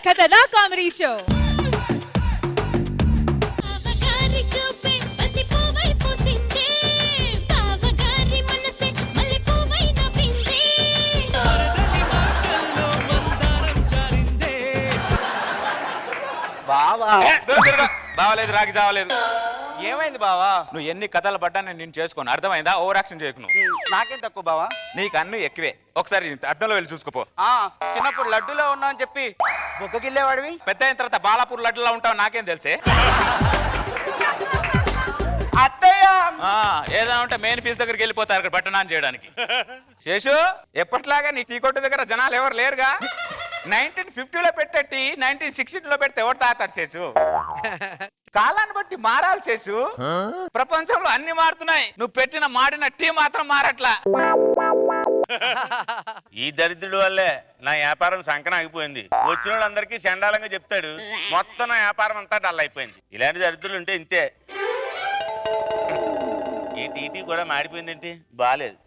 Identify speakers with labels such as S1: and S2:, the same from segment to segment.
S1: ఖతర్నాక్ comedy show.
S2: బావలేదు రాకి చావలేదు.
S3: ఏమైంది బావా?
S2: నువ్వు ఎన్ని కథలు పడ్డా నేను నిన్ను చేసుకోను, అర్థమైందా? ఓవర్ యాక్షన్ చేయకు నువ్వు.
S3: నాకేం తక్కువ బావా?
S2: నీకు అన్ని ఎక్కువే. ఒకసారి అద్దంలో వెళ్ళి చూసుకోపో.
S3: చిన్నప్పుడు లడ్డూలో ఉన్నా అని చెప్పి బొగ్గకిల్లేవాడివి,
S2: పెద్ద అయిన తర్వాత బాలాపూర్ లడ్డులా ఉంటావు, నాకేం తెలిసే.
S3: అత్తయ్య
S2: ఏదైనా ఉంటే మెయిన్ ఫీజు దగ్గరికి వెళ్ళిపోతారు అక్కడ బట్టనాన్ని చేయడానికి. శేషు, ఎప్పట్లాగా నీ టీ కొట్టు దగ్గర జనాలు ఎవరు లేరుగా. 1950లో పెట్టేటి 1960లో పెడితే ఎవరు తాతాడు శేషు? కాలాన్ని బట్టి మారాలి శేషు. ప్రపంచంలో అన్ని మారుతున్నాయి, నువ్వు పెట్టిన మాడిన టీ మాత్రం మారట్లా.
S4: ఈ దరిద్రుడి వల్లే నా వ్యాపారం సంకన ఆగిపోయింది. వచ్చిన వాళ్ళందరికీ చండాలంగా చెప్తాడు, మొత్తం నా వ్యాపారం అంతా డల్ అయిపోయింది. ఇలాంటి దరిద్రులు ఉంటే ఇంతే. ఈ టీటీ కూడా మాడిపోయిందేంటి? బాలేదు.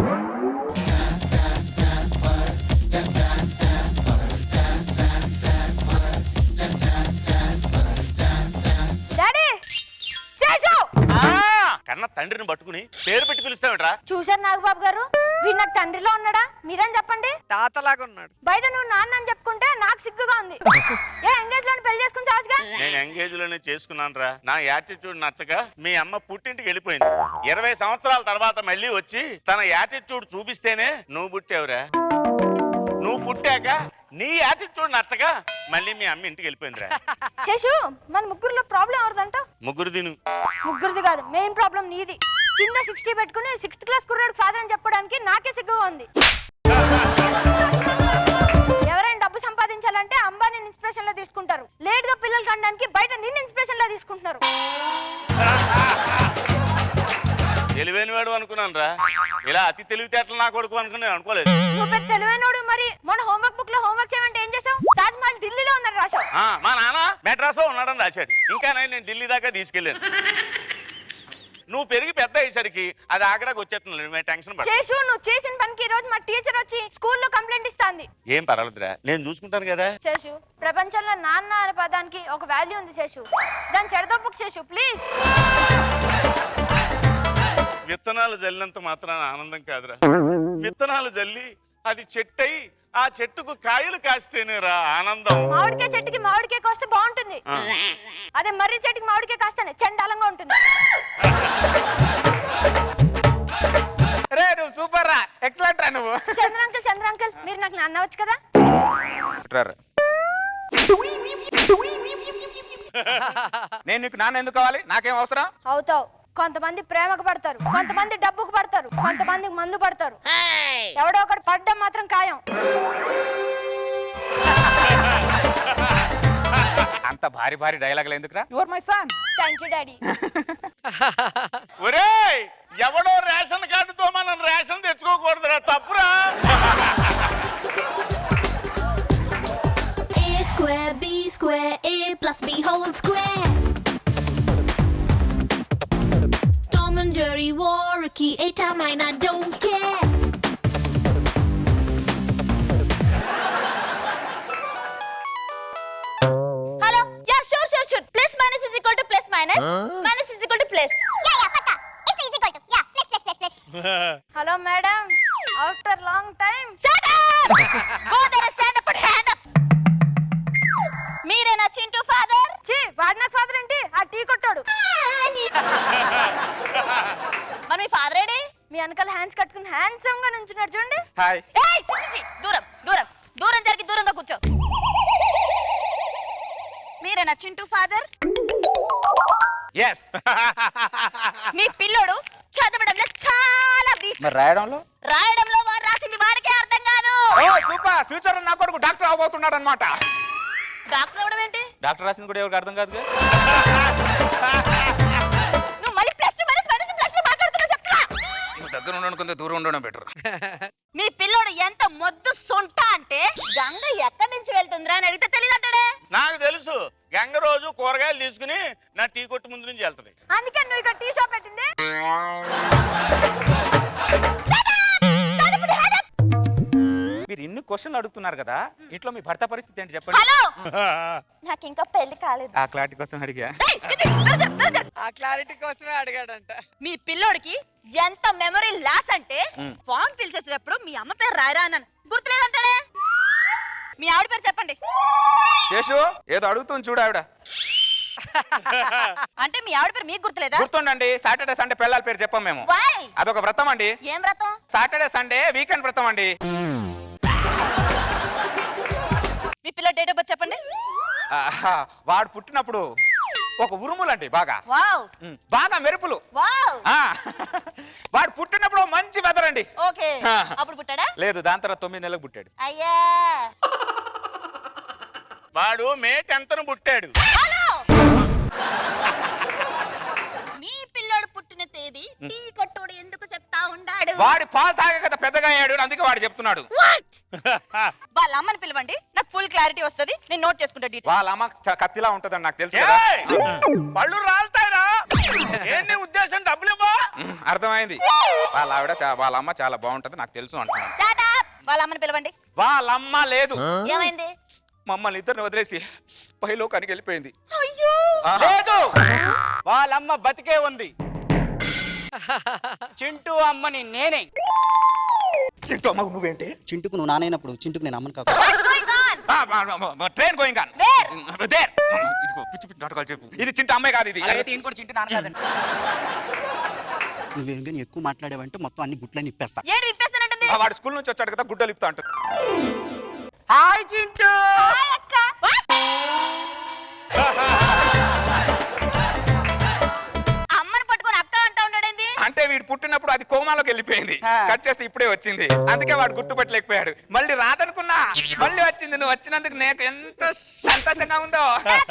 S4: కన్నా తండ్రిని పట్టుకుని పేరు పెట్టి పిలుస్తావేట్రా?
S5: చూశారు నాగబాబు గారు, వీడు నాకు తండ్రిలో ఉన్నాడా? మీరేం చెప్పండి.
S3: తాతలాగా ఉన్నాడు.
S5: బయట నువ్వు నాన్న అని చెప్పుకుంటే నాకు సిగ్గుగా ఉంది. ఏ ఎంగేజ్ లోని పెళ్లి చేసుకుని చావుగా?
S4: నేను ఎంగేజ్ లోనే చేసుకున్నాను రా. నా యాటిట్యూడ్ నచ్చక మీ అమ్మ పుట్టింటికి వెళ్ళిపోయింది. 20 సంవత్సరాల తర్వాత మళ్ళీ వచ్చి తన యాటిట్యూడ్ చూపిస్తేనే నువ్వు పుట్టావురా. నువ్వు పుట్టాక నీ యాటిట్యూడ్ నచ్చక మళ్ళీ మీ అమ్మ ఇంటికి వెళ్ళిపోయిందిరా.
S5: శేషు, మన ముగ్గురులో ప్రాబ్లం ఎవరిదంట?
S4: ముగ్గురు తిను.
S5: ముగ్గురిది కాదు, మెయిన్ ప్రాబ్లం నీది. కింద 60 పెట్టుకుని 6th క్లాస్ కుర్రాడు ఫాదర్ అని చెప్పడానికి నాకే సిగ్గుగా ఉంది. ఎవరైనా డబ్బు సంపాదించాలంటే అంబానీ ఇన్స్పిరేషన్ లో తీసుకుంటారు. లేట్ గా పిల్లలు కనడానికి బయట నిన్ను ఇన్స్పిరేషన్ లో తీసుకుంటున్నారు.
S4: తెలివైన వాడు అనుకున్నాను రా. ఇలా అతి తెలివితేటలు నా కొడుకు అనుకుని అనుకోలేదు.
S5: నువ్వు పెద్ద తెలివైనోడు. మరి మన హోంవర్క్ బుక్ లో హోంవర్క్ చేయమంటే ఏం చేసావు? తాజ్ మహల్ ఢిల్లీలో ఉందని రాసావు.
S4: మా నాన్న మెడ్రాస్ లో ఉన్నాడని రాశాడు. ఇంకా నేను ఢిల్లీ దాకా తీసుకెళ్ళాను. నువ్వు పెరిగి పెద్ద అయ్యేసరికి అది ఆగ్రాకి వచ్చేస్తున్నాడు. టెన్షన్ పడ.
S5: శేషు, నువ్వు చేసిన పనికి ఈ రోజు మా టీచర్ వచ్చి స్కూల్లో కంప్లైంట్ ఇస్తాంది.
S4: ఏం పర్వాలేదురా, నేను చూసుకుంటాను కదా.
S5: శేషు, ప్రపంచంలో నాన్న అనే పదానికి ఒక వాల్యూ ఉంది శేషు. దాన్ని చెడదొప్పుకు శేషు, ప్లీజ్.
S4: విత్తనాలు జల్లినంత మాత్రాన ఆనందం కాదురా. విత్తనాలు జల్లి అది చెట్టయి ఆ చెట్టుకు కాయలు కాస్తేనేరా ఆనందం.
S5: మామిడికాయ చెట్టుకి మామిడికాయ కోస్తే బాగుంటుంది. అదే మర్రి చెట్టుకి మామిడికాయ కాస్తేనే చండాలంగా ఉంటుంది.
S2: రే నువ్వు సూపర్ రా, ఎక్సలెంట్ రా నువ్వు.
S5: చంద్ర అంకుల్, మీరు నాకు నాన్న వచ్చు కదా.
S2: నేను నీకు నాన్న ఎందుకు కావాలి? నాకేం అవసరం?
S5: అవుతావు. కొంతమంది ప్రేమకు పడతారు, కొంతమంది డబ్బుకు పడతారు, కొంతమంది మందు పడతారు. ఎవడో ఒకటి పడ్డం మాత్రం ఖాయం.
S2: అంత భారీ భారీ డైలాగులు ఎందుకురా? Your my son.
S5: Thank you daddy.
S4: ఒరేయ్, ఎవడో రేషన్ కార్డుతో మనం రేషన్ తెచ్చుకోకూడదురా, తప్పురా.
S6: A square, B square, A plus B whole square. Tom and Jerry war a key, 8 or 9, I don't care.
S5: Hello, yeah, sure. Plus minus is equal to plus minus. Minus is equal to plus. Yeah, pata. It's equal to, yeah, plus. Hello, madam. After long time. Shut up! Go there, stand up and hand up. మీరేనా Chintu father? వాడు నా father ఏంటి? ఆ tea కొట్టాడు. మరి మీ father AD? మీ వెనకాల hands కట్టుకుని handsome గా నుంచున్నాడు చూడండి.
S2: హాయ్.
S5: ఏయ్ చి దూరం జరిగి దూరంగా కూర్చో. మీరేనా చింటూ ఫాదర్?
S2: yes.
S5: మీ పిల్లోడు చదవడంలో చాలా వీక్.
S2: మరి రాయడంలో
S5: వాడు రాసింది వాడికే అర్థం కాదు.
S2: ఓ సూపర్, ఫ్యూచర్ నా కొడుకు డాక్టర్ అవబోతున్నాడు అన్నమాట.
S5: డాక్టర్ అవడం ఏంటి?
S2: డాక్టర్ రాసింది కూడా ఎవరికి అర్థం కాదు.
S5: నువ్వు మళ్ళీ ప్లస్ మాట్లాడుతున్నావు చెప్తా.
S2: నువ్వు దగ్గర ఉండడం కొంత దూరం ఉండడం బెటర్.
S5: మీ పిల్లోడు ఎంత మొద్దు సొంట అంటే గంగ ఎక్కడి నుంచి వెళ్తుందిరా అని అడిగితే తెలియదంటాడే.
S4: నాకు తెలుసు, గంగ రోజు కూరగాయలు తీసుకుని నా టీ కొట్టు ముందు నుంచి వెళ్తుంది.
S5: అందుకే నువ్వు ఇక్కడ టీ షాప్ పెట్టింది.
S2: మీరు ఇన్ని క్వశ్చన్లు అడుగుతున్నారు కదా ఇంట్లో మీ భర్త పరిస్థితి ఏంటి చెప్పండి.
S5: హలో నాకు ఇంకా పెళ్లి కాలేదు.
S2: ఆ క్లారిటీ కోసం అడిగా.
S1: ఆ క్లారిటీ కోసమే అడిగాడంట.
S5: మీ పిల్లోడికి ఎంత మెమరీ లాస్ అంటే ఫామ్ ఫిల్ చేసేటప్పుడు మీ అమ్మ పేరు రాయరా అన్నాను, గుర్తులేదంటాడే. మీ ఆవిడ పేరు చెప్పండి.
S2: శేషు ఏదో అడుగుతుంది చూడు ఆవిడ.
S5: అంటే మీ ఆవిడ పేరు మీకు గుర్తులేదా?
S2: గుర్తుండండి, సాటర్డే సండే పిల్లల పేరు చెప్పాం మేము.
S5: Why?
S2: అదొక వ్రతం అండి.
S5: ఏం వ్రతం?
S2: సాటర్డే సండే వీకెండ్ వ్రతం అండి.
S5: మీ పిల్ల డేట్ ఆఫ్ బర్త్ చెప్పండి.
S2: వాడు పుట్టినప్పుడు ఒక ఉరుములండి బాగా
S5: వావ్
S2: బాగా మెరుపులు.
S5: వావ్
S2: వాడు పుట్టినప్పుడు మంచి వెదర్ అండి.
S5: ఓకే అప్పుడు పుట్టాడా?
S2: లేదు, దాని తర్వాత 9 నెలలకు పుట్టాడు.
S5: అయ్యా
S4: వాడు మే 10న పుట్టాడు.
S5: మీ పిల్లోడు పుట్టిన తేదీ టీ కొట్టోడు ఎందుకు చెప్తా ఉండాడు?
S2: వాడి పాలు తాగే కదా పెద్దగా అయ్యాడు, అందుకే వాడు చెప్తున్నాడు.
S5: వాళ్ళ అమ్మని పిలవండి, నాకు ఫుల్ క్లారిటీ వస్తది, నేను నోట్ చేసుకుంటా డీటెయిల్.
S2: వాళ్ళ అమ్మ కత్తిలా ఉంటదని నాకు తెలుసు కదా.
S4: ఏయ్! పళ్ళు రాలుతాయిరా. ఏంటి ఉద్దేశం? డబ్బులు ఇవ్వా?
S2: అర్థమైంది. వాళ్ళ ఆవిడ వాళ్ళ అమ్మ చాలా బాగుంటది నాకు తెలుసు అంటున్నాను.
S5: Shut up! వాళ్ళ అమ్మని పిలవండి.
S2: వాళ్ళ అమ్మ లేదు,
S5: ఏమైంది?
S2: మమ్మల్ని ఇద్దరిని వదిలేసి పైలోకానికి వెళ్ళిపోయింది.
S5: అయ్యో
S3: లేదు, వాళ్ళమ్మ బతికే ఉంది. చింటూ అమ్మని నేనే.
S2: నువ్వేంటి
S7: చింటుకు నువ్వు నానైనప్పుడు చింటుకు నేను అమ్మను కాకు.
S5: what's going on?
S2: Train going on.
S5: Where?
S2: ఇదిగో పిచ్చి పిచ్చి నాటకాలు చెప్పు. ఇది చింత అమ్మాయి కాదు ఇది.
S3: అలాగైతే ఈయన కూడా చింటూ నాన్న కాదండి.
S7: నువ్వేం కానీ ఎక్కువ మాట్లాడావంటే మొత్తం అన్ని గుట్లని ఇప్పేస్తా.
S5: ఏడు విప్పేస్తానంటుంది.
S2: వాడు స్కూల్ నుంచి వచ్చాడు కదా గుడ్డలు ఇప్పుతా అంటుంది.
S3: హాయ్ చింటూ.
S5: హాయ్ అక్క. అమ్మని పట్టుకొని అక్క అంటా ఉన్నాడేంది?
S2: అంటే వీడు పుట్టినప్పుడు అది కోమాలోకి వెళ్ళిపోయింది, కట్ చేస్తే ఇప్పుడే వచ్చింది, అందుకే వాడు గుర్తుపట్టలేకపోయాడు. మళ్ళీ రాదనుకున్నా మళ్ళీ వచ్చింది. నువ్వు వచ్చినందుకు నాకు ఎంత సంతోషంగా ఉందో.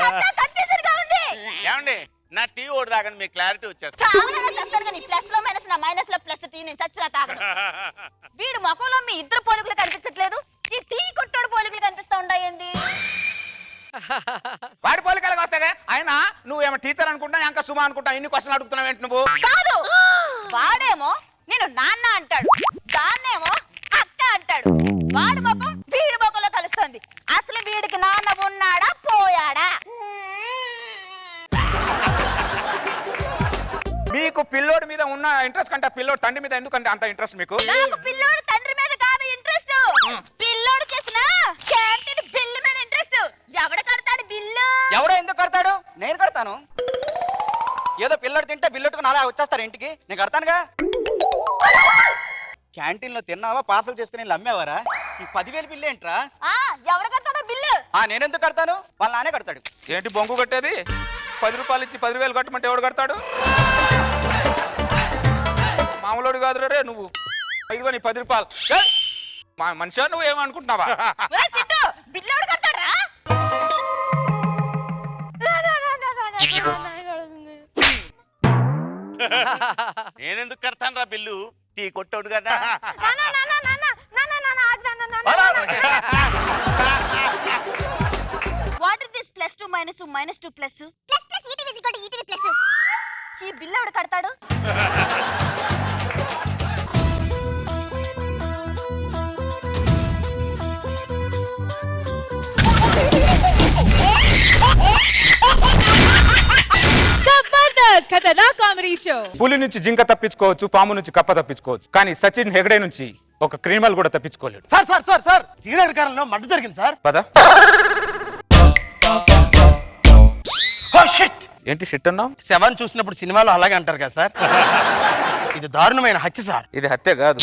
S5: నాకంతా confusing గా ఉంది.
S4: ఏమండి నా టీ ఓడి తాగండి, మీకు క్లారిటీ వచ్చేస్తుంది.
S5: చావనన్నా చెప్తాను కానీ ప్లస్ లో మైనస్ నా మైనస్ లో ప్లస్ టీ నేను చచ్చినా తాగను. వీడు ముఖంలో మీ ఇద్దరు పోలికలు కనిపించట్లేదు, ఈ టీ కొట్టోడు పోలికలు కనిపిస్తా ఉండాయండి.
S2: వాడి పోలికలకు వస్తాగా. ఆయన నువ్వేమో టీచర్ అనుకుంటా, ఇంకా సుమా అనుకుంటా, ఇన్ని క్వశ్చన్ అడుగుతున్నావు ఏంటి నువ్వు?
S5: కాదు, వాడేమో నేను నాన్న అంటాడు, దాన్నేమో అక్క అంటాడు. వాడి ముఖం వీడి ముఖంలో కలుస్తుంది. అసలు వీడికి నాన్న ఉన్నాడా పోయాడా?
S2: మీకు పిల్లోడి మీద ఉన్న ఇంట్రెస్ట్ కంటే పిల్లోడు తండ్రి మీద ఎందుకంటే అంత ఇంట్రెస్ట్ మీకు?
S5: నాకు పిల్లోడు తండ్రి మీద కాదు ఇంట్రెస్ట్, పిల్లోడు చేసిన క్యాంటీన్ బిల్లు మీద ఇంట్రెస్ట్. ఎవడ కడతాడు బిల్లు?
S3: ఎవడో ఎందుకు కడతాడు? నేను కడతాను. ఏదో పిల్లడు తింటే బిల్లెట్టుకుని అలా వచ్చేస్తారు ఇంటికి, నేను కడతానుగా. క్యాంటీన్ లో తిన్నావా, పార్సల్ చేసుకుని వెళ్ళి అమ్మేవారా? ఈ 10,000 బిల్లు ఏంట్రా?
S5: ఎవడ కడతాడో బిల్లు?
S3: నేనెందుకు కడతాను? వాళ్ళ నానే కడతాడు.
S2: ఏంటి బొంగు కట్టేది? 10 రూపాయలు ఇచ్చి 10,000 కట్టమంటే ఎవడు కడతాడు? మామూలుడు కాదు రే నువ్వు. ఇదిగో నీ 10 రూపాయలు. మా మనిషా నువ్వు ఏమనుకుంటున్నావా?
S5: ఒరేయ్ చిట్టు, బిల్లు ఎవడ కడతాడా?
S4: నేనెందుకు కడతాను రా బిల్లు? టీ కొట్టోడు కదా.
S5: What is this plus 2 minus 2 minus 2 plus plus plus ETV equal to ETV plus. ఈ బిల్లు ఎవడు కడతాడు?
S1: జబర్దస్త్ ఖతర్నాక్ కామెడీ షో.
S2: పులి నుంచి జింక తప్పించుకోవచ్చు, పాము నుంచి కప్ప తప్పించుకోవచ్చు, కానీ సచిన్ హెగడే నుంచి ఒక క్రిమినల్ కూడా తప్పించుకోలేడు.
S8: Sir sir sir sir Srinagar కాలంలో మర్డర్ జరిగింది సార్.
S2: పద.
S8: Oh shit.
S2: ఏంటి షిట్ అన్నావు?
S8: శవాన్ని చూసినప్పుడు సినిమాలో అలాగే అంటారు కదా సార్. ఇది దారుణమైన హత్య సార్.
S2: ఇది హత్య కాదు,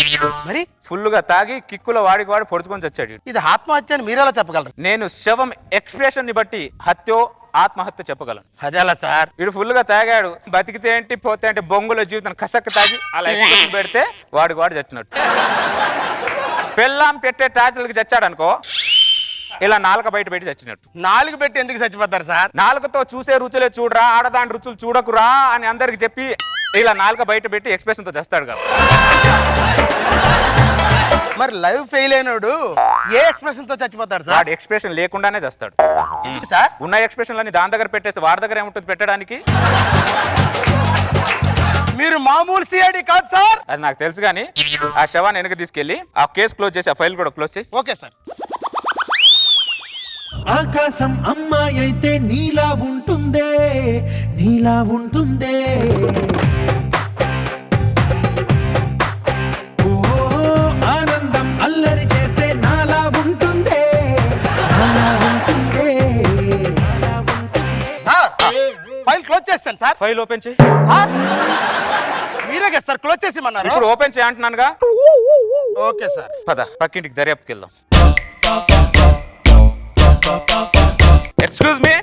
S8: మరి
S2: ఫుల్గా తాగి కిక్కులో వాడికి వాడి పొడుచుకొని చచ్చాడు.
S8: ఇది ఆత్మహత్య అని మీరెలా చెప్పగలరు?
S2: నేను శవం ఎక్స్ప్రెషన్ ని బట్టి హత్యో ఆత్మహత్య చెప్పగలను.
S8: అదేలా సార్?
S2: వీడు ఫుల్ గా తాగాడు, బతికితే ఏంటి పోతే ఏంటి బొంగుల జీవితం కసక్క తాగి అలా ఎక్స్ప్రెషన్ పెడితే వాడికి వాడు చచ్చినట్టు. పెళ్ళాం పెట్టే టార్చర్లకి చచ్చాడు అనుకో, ఇలా నాలుక బయట పెట్టి చచ్చినట్టు.
S8: నాలుగు పెట్టి ఎందుకు చచ్చిపోతారు సార్?
S2: నాలుకతో చూసే రుచులే చూడరా, ఆడదాని రుచులు చూడకురా అని అందరికి చెప్పి ఇలా నాలుక బయట పెట్టి ఎక్స్ప్రెషన్ తో చేస్తాడు కదా.
S8: మరి లైవ్ ఫెయిల్ అయినాడు ఏ ఎక్స్ప్రెషన్ తో చచ్చిపోతాడు సార్?
S2: వాడు ఎక్స్ప్రెషన్ లేకుండానే చేస్తాడు.
S8: ఎందుకు సార్?
S2: ఉన్న ఎక్స్ప్రెషన్లన్నీ దాని దగ్గర పెట్టేసి వాడి దగ్గర ఏముంటుంది పెట్టడానికి?
S8: మీరు మీరు మామూలు సిఐడి కాదు సార్.
S2: అది నాకు తెలుసు కానీ ఆ శవాన్ని వెనక తీసుకెళ్ళి ఆ కేసు క్లోజ్ చేసి ఆ ఫైల్ కూడా క్లోజ్ చేసి.
S8: Okay sir.
S9: ఆకాశం అమ్మాయి అయితే నీలా ఉంటుందే, నీలా ఉంటుందే. ఓ ఆనందం అల్లరి చేస్తే నాలా ఉంటుందే, నాలా ఉంటుందే.
S8: సార్ ఫైల్ క్లోజ్ చేస్తాను సార్.
S2: ఫైల్ ఓపెన్ చేయి.
S8: సార్ మీరే కదా సార్ క్లోజ్ చేసిమన్నారు.
S2: ఇప్పుడు ఓపెన్ చేయంటున్నానుగా.
S8: Okay sir.
S2: పద పక్కింటికి దర్యాప్తుకి వెళ్దాం. Excuse me.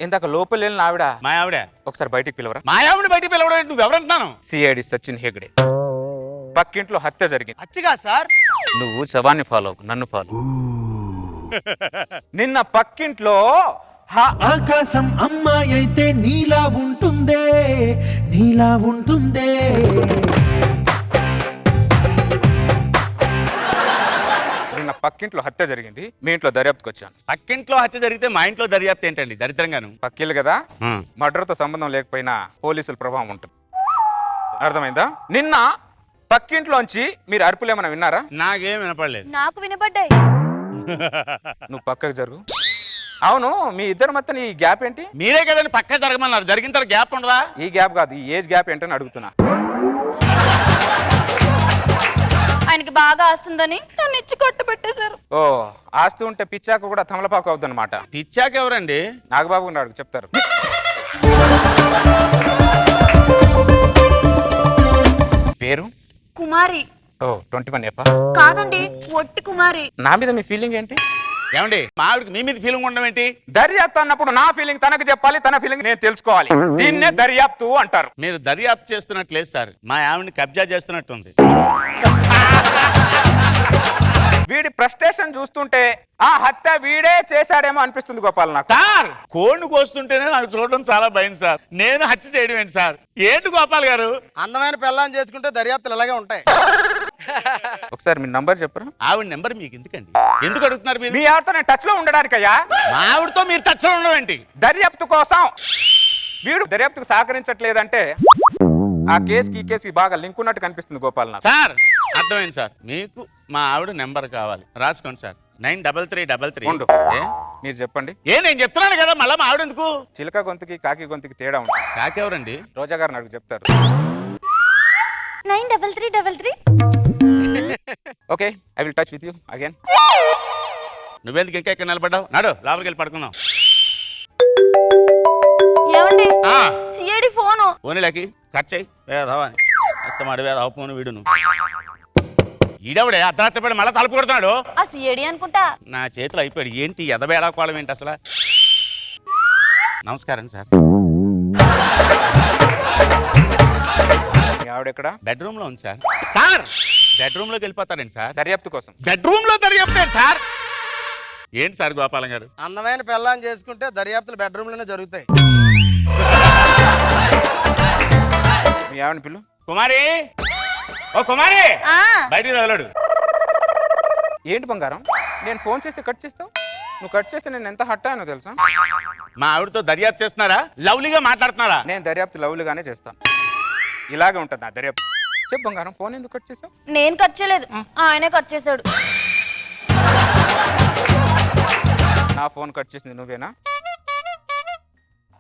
S2: ఇందాక లోపల వెళ్ళిన ఆవిడ
S4: మా ఆవిడ
S2: ఒకసారి బయటికి పిలవరా.
S4: మా ఆవిడ బయటికి పిలవడం నువ్వు ఎవరంటున్నాను?
S2: సిఐడి సచిన్ హెగ్డే. పక్కింట్లో హత్య జరిగింది.
S8: అచ్చిగా సార్.
S2: నువ్వు శవాన్ని ఫాలో అవ్వకు, నన్ను ఫాలో. నిన్న పక్కింట్లో
S9: ఆకాశం అమ్మాయి అయితే నీలా ఉంటుందే, నీలా ఉంటుందే.
S2: నిన్న పక్కింట్లో హత్య జరిగింది. మీ ఇంట్లో దర్యాప్తుకి వచ్చాను.
S4: పక్కింట్లో హత్య జరిగితే మా ఇంట్లో దర్యాప్తు ఏంటండి దరిద్రంగాను?
S2: పక్కిళ్ళు కదా, మర్డర్తో సంబంధం లేకపోయినా పోలీసుల ప్రభావం ఉంటుంది. అర్థమైందా? నిన్న పక్కింట్లోంచి మీరు అరుపులు ఏమైనా విన్నారా?
S4: నాకేం వినపడలేదు.
S5: నాకు వినపడ్డాయి.
S2: నువ్వు పక్కకు జరుగు. అవును, మీ ఇద్దరు మధ్య ఈ గ్యాప్ ఏంటి?
S4: మీరే కదండి పక్క జరగమన్నారు. జరిగిన తర్వాత గ్యాప్ ఉండదా?
S2: ఈ గ్యాప్ కాదు, ఈ ఏజ్ గ్యాప్ ఏంటని అడుగుతున్నా.
S5: ఆయనకి బాగా ఆస్తుందని నన్ను ఇచ్చి కొట్టు పెట్టేశారు.
S2: ఓ, ఆస్తు ఉంటే పిచ్చాక కూడా తమలపాకు అవుతుంది అనమాట.
S4: పిచ్చాక ఎవరండి?
S2: నాగబాబు అడుగు చెప్తారు. పేరు
S5: కుమారి.
S2: ఓ 21 ఎఫ్.
S5: కాదండి, ఒట్టి కుమారి.
S2: నా మీద మీ ఫీలింగ్ ఏంటి?
S4: ఏమండి మా ఆవిడకి మీ మీద ఫీలింగ్ ఉండడం ఏంటి?
S2: దర్యాప్తు అన్నప్పుడు నా ఫీలింగ్ తనకు చెప్పాలి, తన ఫీలింగ్ నేను తెలుసుకోవాలి. దీన్నే దర్యాప్తు అంటారు.
S4: మీరు దర్యాప్తు చేస్తున్నట్లేదు సార్, మా ఆవిడని కబ్జా చేస్తున్నట్టుంది.
S2: వీడి ఫ్రస్ట్రేషన్ చూస్తుంటే ఆ హత్య వీడే చేశాడేమో అనిపిస్తుంది గోపాల్ నాకు.
S4: సార్ కోడిని కోస్తుంటేనే నాకు చూడడం చాలా భయం సార్. నేను హత్య చేయడం ఏంటి సార్? ఏంటి గోపాల్ గారు?
S8: అందమైన పిల్లని చేసుకుంటే దర్యాప్తులు అలాగే ఉంటాయి.
S2: ఒకసారి మీ నంబర్ చెప్పరా.
S4: ఆవిడ నెంబర్ మీకు ఎందుకండి? ఎందుకు అడుగుతున్నారు మీరు?
S2: మీ ఆవిడతో నేను టచ్ లో ఉండడానికయ్యా.
S4: మా ఆవిడతో మీరు టచ్ లో ఉండడం ఏంటి?
S2: దర్యాప్తు కోసం. వీడు దర్యాప్తుకు సహకరించట్లేదంటే ఆ కేసుకి ఈ కేసుకి బాగా లింక్ ఉన్నట్టు కనిపిస్తుంది గోపాల్ నాకు.
S4: సార్ అర్థమైంది సార్. మీకు మా ఆవిడ నెంబర్ కావాలి, రాసుకోండి సార్. 9333.
S2: ఉండు. మీరు చెప్పండి.
S4: నేను చెప్తున్నాను కదా, మళ్ళీ మా ఆవిడ ఎందుకు?
S2: చిలక గొంతుకి కాకి గొంతుకి తేడా ఉంటుంది.
S4: కాకెవరండి?
S2: రోజా గారిని అడుగు చెప్తారు.
S5: 93333.
S2: Okay, I will touch with you again.
S4: నువ్వెందుకు ఇంకా ఇక్కడ నిలబడ్డావు? నాడు లోపలికి వెళ్ళి పడుకుందాం.
S5: ఏమండి, సిఐడి ఫోను.
S4: ఓనిలకి కట్ చేయి. వేదావా అస్తమాడు వేదావ ఫోను వీడును. ఈడవుడే అర్ధరాత్రి మళ్ళీ తలుపు కొడుతున్నాడు.
S5: ఆ సిఐడి అనుకుంటా.
S4: నా చేతిలో అయిపోయాడు. ఏంటి ఎదబేడా కోళం ఏంటి అసలు? నమస్కారం సార్.
S2: మీ ఆవిడ ఎక్కడ?
S4: బెడ్రూమ్ లో ఉంది సార్. సార్ బెడ్రూమ్ లోకి వెళ్ళిపోతారండి సార్
S2: దర్యాప్తు కోసం.
S4: బెడ్రూమ్ లో దర్యాప్తారు సార్. ఏంటి సార్ గోపాలం గారు?
S8: అందమైన పిల్లని చేసుకుంటే దర్యాప్తులు బెడ్రూమ్ లోనే జరుగుతాయి.
S2: మీ ఆవిడని పిల్లు.
S4: కుమారి, ఓ కుమారి, బయటికి తగలడు.
S2: ఏంటి బంగారం, నేను ఫోన్ చేస్తే కట్ చేస్తావు? నువ్వు కట్ చేస్తే నేను ఎంత హట్ అయ్యానో తెలుసా?
S4: మా ఆవిడతో దర్యాప్తు చేస్తున్నారా? లవ్లీగా మాట్లాడుతున్నారా?
S2: నేను దర్యాప్తు లవ్లీగానే చేస్తాను. ఇలాగే ఉంటుంది నా దర్యాప్తు. చెప్పు బంగారం, ఫోన్ ఎందుకు కట్ చేసావు?
S5: నేను కట్ చేయలేదు, ఆయనే కట్ చేశాడు.
S2: నా ఫోన్ కట్ చేసింది నువ్వేనా?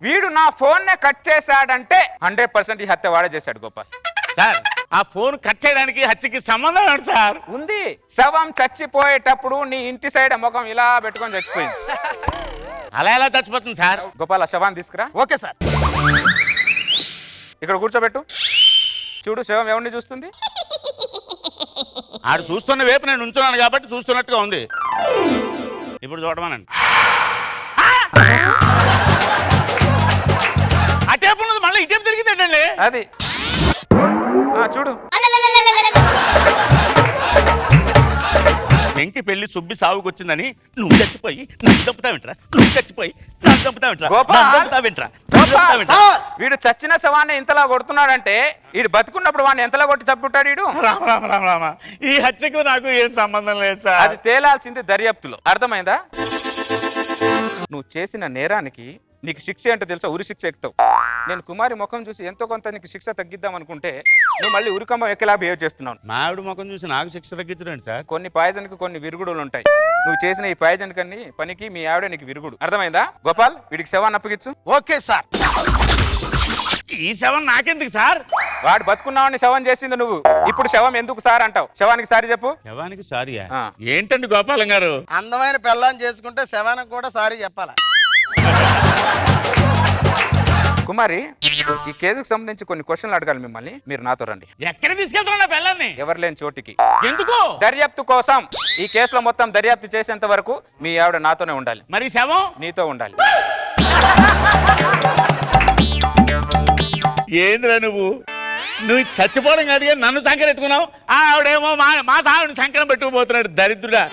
S2: వీడు నా ఫోన్ నే కట్ చేశాడంటే 100% ఈ హత్య వాడే చేశాడు గోపాల్.
S4: సార్ ఆ ఫోన్ కట్ చేయడానికి హత్యకి సంబంధం ఏంటి సార్?
S2: ఉంది. శవం చచ్చిపోయేటప్పుడు నీ ఇంటి సైడ్ ముఖం ఇలా పెట్టుకొని చచ్చిపోయింది.
S4: అలా ఎలా చచ్చిపోతుంది సార్?
S2: గోపాల్ ఆ శవాన్ని తీసుకురా.
S8: Okay sir.
S2: ఇక్కడ కూర్చోబెట్టు. చూడు శవం ఎవరిని చూస్తుంది.
S4: ఆడు చూస్తున్న వైపు నేను ఉంచున్నాను కాబట్టి చూస్తున్నట్టుగా ఉంది. ఇప్పుడు చూడమనండి. ఆ టేపు ఉన్నది మళ్ళీ ఈ టేపు తిరిగిందండి.
S2: అది చూడు.
S4: వెంకి పెళ్లి సుబ్బి సాగుకొచ్చిందని నువ్వు చచ్చిపోయి నన్ను చంపుతావింట్రా, నువ్వు చచ్చిపోయి నన్ను చంపుతావింట్రా,
S2: వీడు చచ్చిన శవాన్ని ఇంతలా కొడుతున్నాడంటే వీడు బతుకున్నప్పుడు వాడిని ఎంతలా కొట్టి చంపుతాడు వీడు.
S4: రామ రామ రామ రామ, ఈ హత్యకు నాకు ఏం సంబంధం లేదు సార్.
S2: అది తేలాల్సింది దర్యాప్తులో. అర్థమైందా? నువ్వు చేసిన నేరానికి నీకు శిక్ష ఏంటో తెలుసా? ఉరి శిక్ష ఎక్కుతావు. నేను కుమారి ముఖం చూసి ఎంతో కొంత నీకు శిక్ష తగ్గిద్దాం అనుకుంటే నువ్వు మళ్ళీ ఉరికమ్మ ఎక్కలా బిహేవ్ చేస్తున్నావు.
S4: మా ఆవిడ ముఖం చూసి నాకు శిక్ష తగ్గించడండి సార్.
S2: కొన్ని పాయిజన్కి కొన్ని విరుగుడులు ఉంటాయి. నువ్వు చేసిన ఈ పాయిజన్ కన్ని పనికి మీ ఆవిడ నీకు విరుగుడు. అర్థమైందా గోపాల్? వీడికి శవాన్ని అప్పగించు.
S8: Okay sir.
S4: ఈ శవం నాకెందుకు సార్?
S2: వాడు బతుకున్నావని శవం చేసింది నువ్వు. ఇప్పుడు శవం ఎందుకు సార్ అంటావు? శవానికి సారి చెప్పు.
S4: శవానికి సారీయా?
S2: ఆ.
S4: ఏంటండి గోపాలం గారు?
S8: అందమైన పెళ్ళాన్ని చేసుకుంటే శవానికి కూడా సారీ చెప్పాలా?
S2: కుమారి, ఈ కేసుకు సంబంధించి కొన్ని క్వశ్చన్లు అడగాలి మిమ్మల్ని. మీరు నాతో రండి.
S4: ఎక్కడ తీసుకెళ్తున్నా పిల్లల్ని?
S2: ఎవరు లేని చోటికి.
S4: ఎందుకు?
S2: దర్యాప్తు కోసం. ఈ కేసులో మొత్తం దర్యాప్తు చేసేంత వరకు మీ ఆవిడ నాతోనే ఉండాలి.
S4: మరి శవం?
S2: నీతో ఉండాలి.
S4: ఏంద్రా నువ్వు చచ్చిపోవడం కాదు కానీ నన్ను సంకరం పెట్టుకున్నావు. ఆవిడేమో మా సావిని సంకరం పెట్టుకుపోతున్నాడు దరిద్రుడా.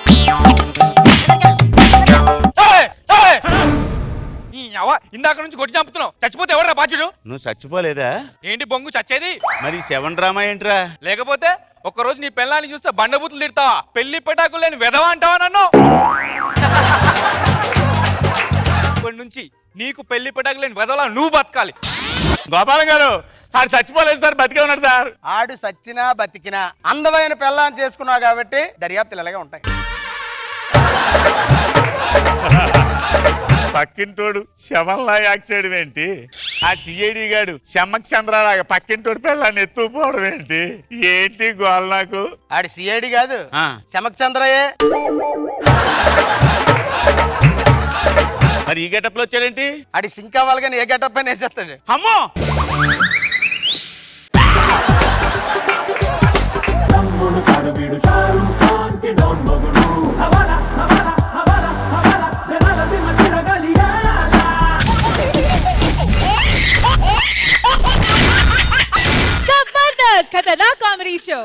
S10: ఇందాక నుంచి కొట్టి చంపుతున్నావు. చచ్చిపోతే ఎవరా బాధ్యుడు?
S4: నువ్వు చచ్చిపోలేదా?
S10: ఏంటి బొంగు చచ్చేది?
S4: మరి శవం డ్రామా ఏంట్రా?
S10: లేకపోతే ఒక్కరోజు నీ పెళ్ళాన్ని చూస్తే బండబూతులు తిడతావా? పెళ్లి పెటాకులు లేని వెధవా అంటావా నన్ను? ఇప్పటి నుంచి నీకు పెళ్లి పెటాకులు లేని వెధవలా నువ్వు బతకాలి.
S4: గోపాలం గారు, ఆడు చచ్చిపోలేదు సార్, బతికే ఉన్నాడు సార్.
S8: ఆడు సచ్చినా బతికినా అందమైన పెళ్ళాన్ని చేసుకున్నావు కాబట్టి దర్యాప్తులు ఇలాగే ఉంటాయి.
S4: పక్కింటోడు శవంలా యాక్ట్ చేయడం ఏంటి? ఆ సిఐడి గాడు శమ్మక్ చంద్రలాగా పక్కింటోడు పిల్లాన్ని ఎత్తుకుపోవడం ఏంటి? ఏంటి గోల నాకు?
S8: ఆడు సిఐడి కాదు,
S4: ఆ.
S8: శమక్ చంద్రయే.
S4: మరి ఈ గెటప్ లో వచ్చాడేంటి?
S8: ఆడి సింక్ అవ్వాలి కానీ ఏ గెటప్ అని వేసేస్తాడు.
S4: అమ్మో!
S1: जबरदस्त खतरनाक कॉमेडी शो.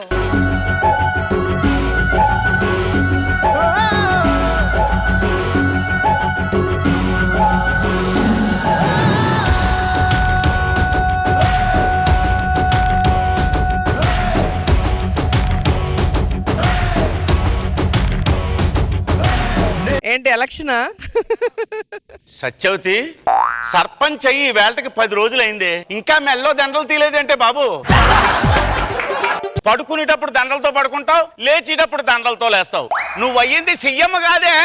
S1: ఏంటి ఎలక్షనా?
S4: సత్యవతి, సర్పంచ్ అయ్యి వేళకి 10 రోజులైంది, ఇంకా మెల్లో దండలు తీలేదంటే బాబు. పడుకునేటప్పుడు దండలతో పడుకుంటావు, లేచేటప్పుడు దండలతో లేస్తావు. నువ్వు అయ్యింది సీఎం కాదే,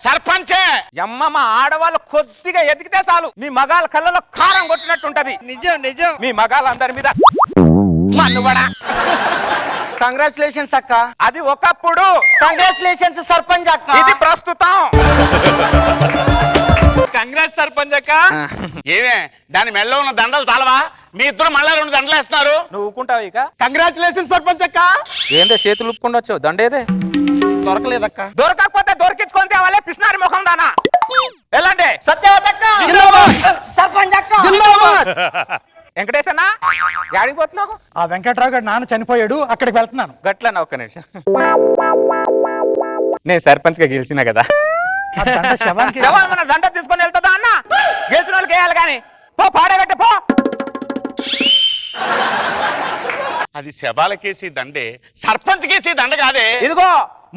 S4: సర్పంచే.
S2: అమ్మ, మా ఆడవాళ్ళు కొద్దిగా ఎదిగితే చాలు మీ మగాళ్ళ కళ్ళలో కారం కొట్టినట్టుంటది.
S1: నిజం నిజం.
S2: మీ మగాళ్ళందరి మీద మన్నుబడా.
S3: కంగ్రాచులేషన్స్ అక్క.
S2: అది ఒకప్పుడు.
S3: కంగ్రాచులేషన్స్ సర్పంచ్ అక్క.
S2: ఇది ప్రస్తుతం.
S10: కంగ్రాట్స్ సర్పంచ్ అక్క.
S4: ఏమే, దాని మెల్లో ఉన్న దండలు చాలవా? మీ ఇద్దరు మళ్ళా 2 దండలు వేస్తున్నారు.
S2: నువ్వు ఊకుంటావు ఇక?
S8: కంగ్రాచులేషన్ సర్పంచ్ అక్క.
S2: ఏందే చేతులు ఊపుకుండొచ్చు? దండేదే
S8: దొరకలేదక్క.
S2: దొరకకపోతే దొరికించుకొని తేవాలే పిసినారి ముఖం దానా. వెళ్ళండి.
S3: సత్యవతి అక్క. సర్పంచ్ అక్క.
S2: వెంకటేశన్నా, యాడికి పోతున్నావు?
S9: ఆ వెంకట్రావు గారు నాన్న చనిపోయాడు, అక్కడికి వెళ్తున్నాను.
S2: గట్లన్నా, ఒక్క నిమిషం. నేను సర్పంచ్ గా గెలిచినా కదా.
S9: ఆ దండ శవానికి
S2: శవాన్ని మన దండ తీసుకొని వెళ్తుందా అన్న? గెలిచిన వాళ్ళకి వేయాలి కానీ. పో, పాడగట్టే పో.
S4: అది శవాలకేసి దండే, సర్పంచ్ కేసి దండ కాదే.
S2: ఇదిగో,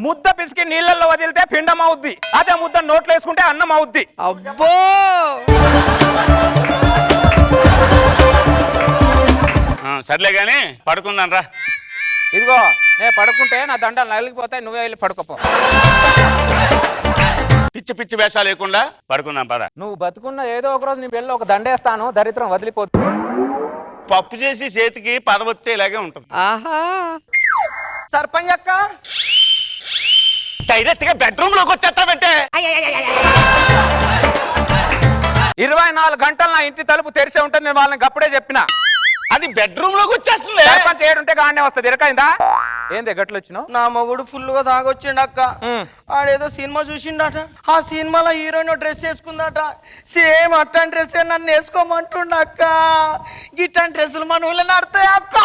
S2: ముద్ద పిసికి నీళ్ళల్లో వదిలితే పిండం అవుద్ది, అదే ముద్ద నోట్లో వేసుకుంటే అన్నం అవుద్ది.
S1: అబ్బో.
S4: సర్లే గాని పడుకుందాం రా.
S2: ఇదిగో, నేను పడుకుంటే నా దండలు నలిగిపోతాయి, నువ్వే వెళ్ళి పడుకోపో.
S4: పిచ్చి పిచ్చి వేషాలు లేకుండా పడుకుందాం పద.
S2: నువ్వు బతుకున్న ఏదో ఒక రోజు నీ పెళ్ళి ఒక దండేస్తాను, దరిద్రం వదిలిపోతుంది.
S4: పప్పు చేసి చేతికి పదవత్తే ఇలాగే ఉంటుంది.
S1: ఆహా.
S3: సర్పంచ్ అక్క.
S4: డైరెక్ట్ గా బెడ్రూమ్ లోకి వచ్చేస్తావంటే
S2: 24 గంటలు నా ఇంటి తలుపు తెరిచే ఉంటుంది. నేను వాళ్ళకి అప్పుడే చెప్పిన.
S4: అది బెడ్రూమ్ లోకి వచ్చేస్తుంది.
S2: సర్పంచ్ ఏడుంటే గానే వస్తుంది. ఎరకైందా? ఏంది గట్లు వచ్చినావు?
S3: నా మొగుడు ఫుల్ గా తాగొచ్చిండు అక్క. ఆడేదో సినిమా చూసిండట, ఆ సినిమాలో హీరోయిన్ డ్రెస్ వేసుకుందట, సేమ్ అట్టని డ్రెస్ నన్ను వేసుకోమంటుండ అక్క. గిట్టని డ్రెస్సులు మన ఊళ్ళో నడతాయి అక్క.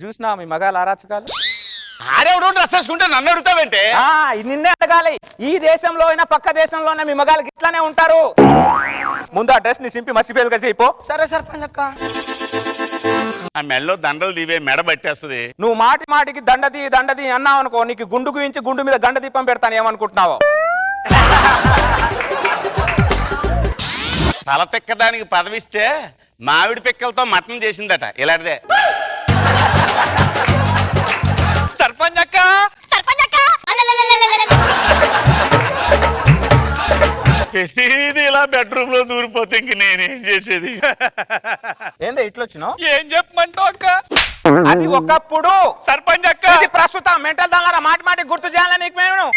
S2: చూసినా మీ మగాళ్ళ అరాచకాలు?
S4: ఆడెవడో డ్రెస్ వేసుకుంటే నన్ను అడుగుతావంటే?
S2: నిన్నే అడగాలి. ఈ దేశంలో అయినా పక్క దేశంలోనే మీ మగాళ్ళకి ఇట్లానే ఉంటారు. ముందు ఆ డ్రెస్ ని సింపి మసిపేలుగా చేయిపో.
S3: సరే సర్పంచ్ అక్క.
S4: ఆ మెల్లో దండలు దివే మెడ పట్టేస్తుంది.
S2: నువ్వు మాటి మాటికి దండది అన్నావు అనుకో, నీకు గుండు గురించి గుండు మీద గండ దీపం పెడతాను. ఏమనుకుంటున్నావో?
S4: తల తిక్కదానికి పదవిస్తే మామిడి పిక్కలతో మటన్ చేసిందట ఇలాంటిదే.
S10: సర్పంచ్ అక్క
S5: సర్పంచ్ అక్క
S4: ప్రతిదీ ఇలా బెడ్రూమ్ లో దూరిపోతే ఇంక నేనేం చేసేది?
S2: ఏందో ఇట్లా వచ్చినావు?
S10: ఏం చెప్పమంటావు అక్క?
S2: అది ఒకప్పుడు.
S10: సర్పంచ్ అక్క
S2: ఇది ప్రస్తుతం. మెంటల్ దానిలా మాటి మాటి గుర్తు చేయాలని నీకు మేము.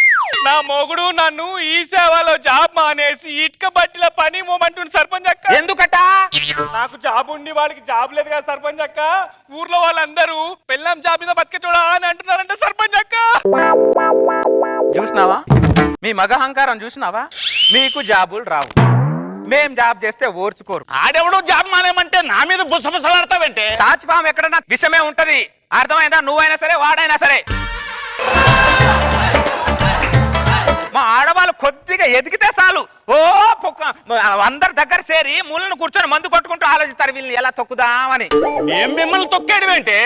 S10: నా మొగుడు నన్ను ఈ సేవలో జాబ్ మానేసి ఇటుక బట్టిల పని మోమంటుంది సర్పంచ్ అక్క.
S2: ఎందుకట?
S10: నాకు జాబ్ ఉండి వాడికి జాబ్ లేదు కదా సర్పంచ్ అక్క. ఊర్లో వాళ్ళందరూ పెళ్ళాం జాబ్ మీద బతికే చూడా అని అంటున్నారంట సర్పంచ్ అక్క.
S2: చూసినావా మీ మగ అహంకారం? చూసినావా? మీకు జాబులు రావు, మేం జాబ్ చేస్తే ఓర్చుకోరు.
S4: ఆడెవడో జాబ్ మానేమంటే నా మీద బుసబుసలాడతావంటే?
S2: తాజ్ పాము ఎక్కడన్నా విషమే ఉంటది, అర్థమైందా? నువ్వైనా సరే వాడైనా సరే. మా ఆడవాళ్ళు కొద్దిగా ఎదిగితే చాలు ఓ అందరి దగ్గర చేరి మూలను కూర్చొని మందు కొట్టుకుంటూ ఆలోచిస్తారు వీళ్ళని ఎలా తొక్కుదామని.
S4: ఏం మిమ్మల్ని తొక్కేయడమేంటే?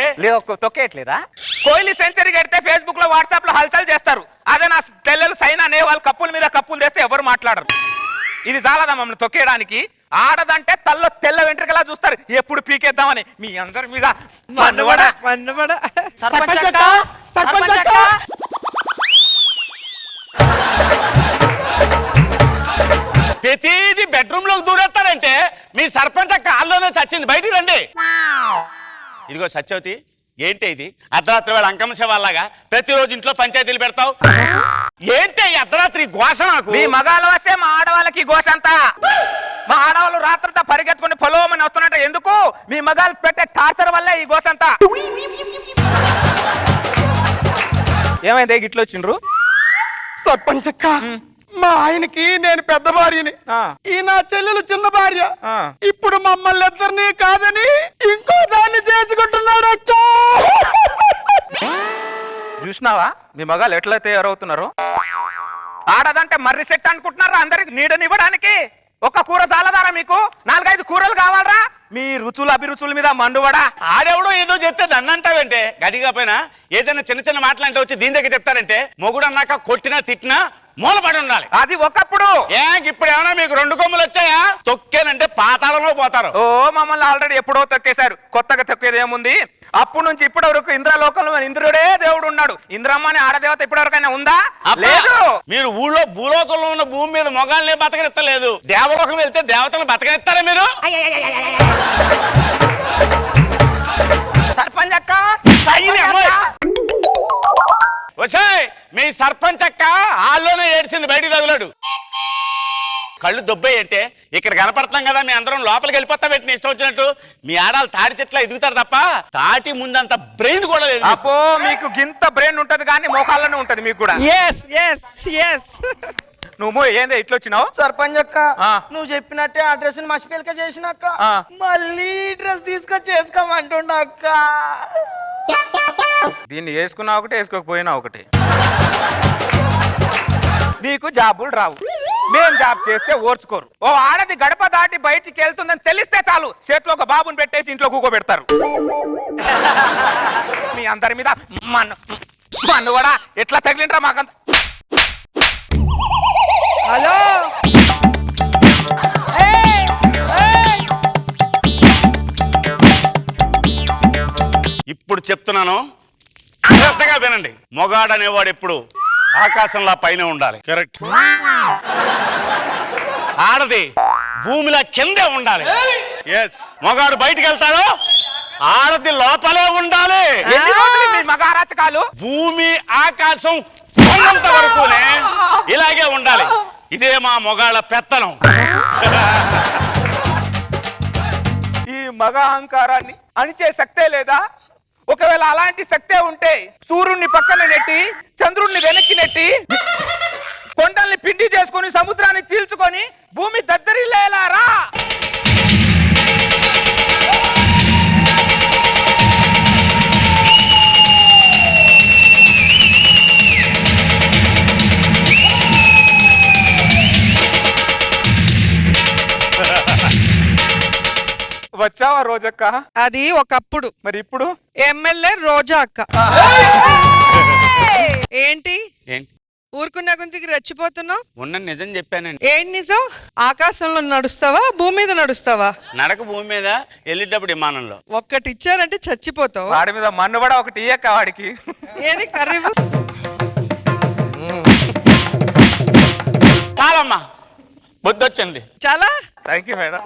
S2: తొక్కేయట్లేదా? కోహ్లీ సెంచరీ కడితే ఫేస్బుక్ లో వాట్సాప్ లో హల్చల్ చేస్తారు. అదే నా తెల్లలు సైనా అనే వాళ్ళు కప్పుల మీద కప్పులు తెస్తే ఎవరు మాట్లాడరు. ఇది చాలదా మమ్మల్ని తొక్కేయడానికి? ఆడదంటే తల్లో తెల్ల వెంట్రుకలా చూస్తారు, ఎప్పుడు పీకేద్దామని. మీ అందరి మీద
S1: మన్నుబడ మన్నుబడ.
S2: సర్పంచ్ అక్క, సర్పంచ్ అక్క.
S4: ప్రతిదీ బెడ్రూమ్ లోకి దూరేస్తారంటే మీ సర్పంచ్ అక్క హాల్లోనే చచ్చింది, బయటికి రండి. ఇదిగో సత్యవతి, ఏంటి ఇది? అర్ధరాత్రి వేళ అంకమ్మ శవాల్లాగా ప్రతిరోజు ఇంట్లో పంచాయతీలు పెడతావు ఏంటి? ఈ అర్ధరాత్రి ఘోష నాకు.
S2: మీ మగాళ్ళ వస్తే మా ఆడవాళ్ళకి ఘోష అంతా. మా ఆడవాళ్ళు రాత్రంతా పరిగెత్తుకుని పొలోమని వస్తున్నట్టు ఎందుకు? మీ మగాళ్ళు పెట్టే టార్చర్ వల్లే ఈ ఘోష అంతా. ఏమైంది గిట్లు వచ్చిండ్రు?
S8: సర్పంచ్ అక్క, మా ఆయనకి నేను పెద్ద భార్యని, ఈ నా చెల్లెలు చిన్న భార్య. ఇప్పుడు మమ్మల్ని ఇద్దరిని కాదని ఇంకో దాన్ని చేసుకుంటున్నాడు అక్క.
S2: చూసినావా మీ మగాళ్ళు ఎట్లా తయారవుతున్నారు? ఆడదంటే మర్రి సెట్ అనుకుంటున్నారా అందరికి నీడనివ్వడానికి? ఒక్క కూర చాలదారా మీకు? 4-5 కూరలు కావాలరా? మీ రుచులు అభిరుచుల మీద మండువడా?
S4: ఆడెవడో ఏదో చెప్తే దాన్ని అంటావంటే? గదిగా పైన ఏదైనా చిన్న చిన్న మాటలు అంటే వచ్చి దీని దగ్గర చెప్తారంటే మొగుడు అన్నాక కొట్టినా తిట్టినా మూలపడి ఉండాలి.
S2: అది ఒకప్పుడు.
S4: ఇప్పుడు ఏమైనా మీకు 2 కొమ్ములు వచ్చాయా? తొక్కేనంటే పాతాళంలో పోతారు.
S2: ఓ మమ్మల్ని ఆల్రెడీ ఎప్పుడో తొక్కేశారు, కొత్తగా తొక్కేది ఏముంది? అప్పటి నుంచి ఇప్పటి వరకు ఇంద్రలోకంలో ఇంద్రుడే దేవుడు ఉన్నాడు. ఇంద్రమ్మ అని ఆడదేవత ఇప్పటి వరకైనా ఉందా? లేదు.
S4: మీరు ఊళ్ళో భూలోకంలో ఉన్న భూమి మీద మొగాళ్ళనే బతకనిస్తలేదు, దేవలోకం వెళ్తే దేవతలను బతకనిస్తారా మీరు?
S2: సర్పంచ్ అక్క,
S4: వచ్చాయ్ మీ సర్పంచ్ అక్క హాల్లోనే ఏడ్చింది, బయటికి తగులాడు. కళ్ళు దొబ్బాయి అంటే ఇక్కడ కనపడతాం కదా, మీ అందరం లోపలికి వెళ్ళిపోతా పెట్టి ఇష్టం వచ్చినట్టు. మీ ఆడాలు తాడి చెట్ల ఎదుగుతారు తప్ప తాటి ముందంత బ్రెయిన్ కూడా లేదు.
S2: అప్పో మీకు గింత బ్రెయిన్ ఉంటది కానీ మోకాళ్ళనే ఉంటది మీకు కూడా. నువ్వు ఏందే ఇట్లా వచ్చినావు?
S3: సర్పంచ్ అక్క, నువ్వు చెప్పినట్టే ఆ డ్రెస్ మసిపిల్క చేసినాక మళ్ళీ డ్రెస్ తీసుకొచ్చి వేసుకోమంటుండ అక్క.
S2: దీన్ని వేసుకున్నా ఒకటి వేసుకోకపోయినా ఒకటి. నీకు జాబులు రావు, మేం జాబ్ చేస్తే ఓర్చుకోరు. ఓ ఆడది గడప దాటి బయటికి వెళ్తుందని తెలిస్తే చాలు చేతిలో ఒక బాబుని పెట్టేసి ఇంట్లో కూకోబెడతారు. మీ అందరి మీద మన్ను కూడా ఎట్లా తగిలిండ్రా మాకంత.
S1: హలో
S4: ఇప్పుడు చెప్తున్నాను, శ్రద్ధగా వినండి. మొగాడనేవాడు ఎప్పుడు ఆకాశంలా పైన ఉండాలి, కరెక్ట్. ఆడది భూమిలా కిందే ఉండాలి. మొగాడు బయటికి వెళ్తాడు, ఆడది లోపలే ఉండాలి.
S2: ఎన్ని రోజులు మీ మగ అరాచకాలు?
S4: భూమి ఆకాశం ఉన్నంత వరకునే ఇలాగే ఉండాలి. ఇదే మా మొగాళ్ళ పెత్తనం.
S2: ఈ మగ అహంకారాన్ని అణిచే శక్తే లేదా? ఒకవేళ అలాంటి శక్తే ఉంటే సూర్యుడిని పక్కన నెట్టి చంద్రుడిని వెనక్కి నెట్టి కొండల్ని పిండి చేసుకొని సముద్రాన్ని చీల్చుకొని భూమి దద్దరిల్లేలారా? వచ్చావా రోజక్క?
S1: అది ఒకప్పుడు.
S2: మరి ఇప్పుడు
S1: ఎమ్మెల్యే రోజా అక్క. ఏంటి
S4: ఏంటి
S1: ఊరుకున్నా గుంతికి రెచ్చిపోతున్నావు.
S4: ఉన్న నిజం చెప్పానండి.
S1: ఏంటి నిజం? ఆకాశంలో నడుస్తావా, భూమి మీద నడుస్తావా?
S4: నడక భూమి మీద, వెళ్ళేటప్పుడు విమానంలో.
S1: ఒక్కటి ఇచ్చారంటే చచ్చిపోతావు.
S2: వాడి మీద మన్ను కూడా ఒకటి ఇయ్యక్క వాడికి.
S1: ఏది కర్రీ?
S4: చాలమ్మా, బుద్ధొచ్చింది.
S1: చాలా
S2: thank you madam.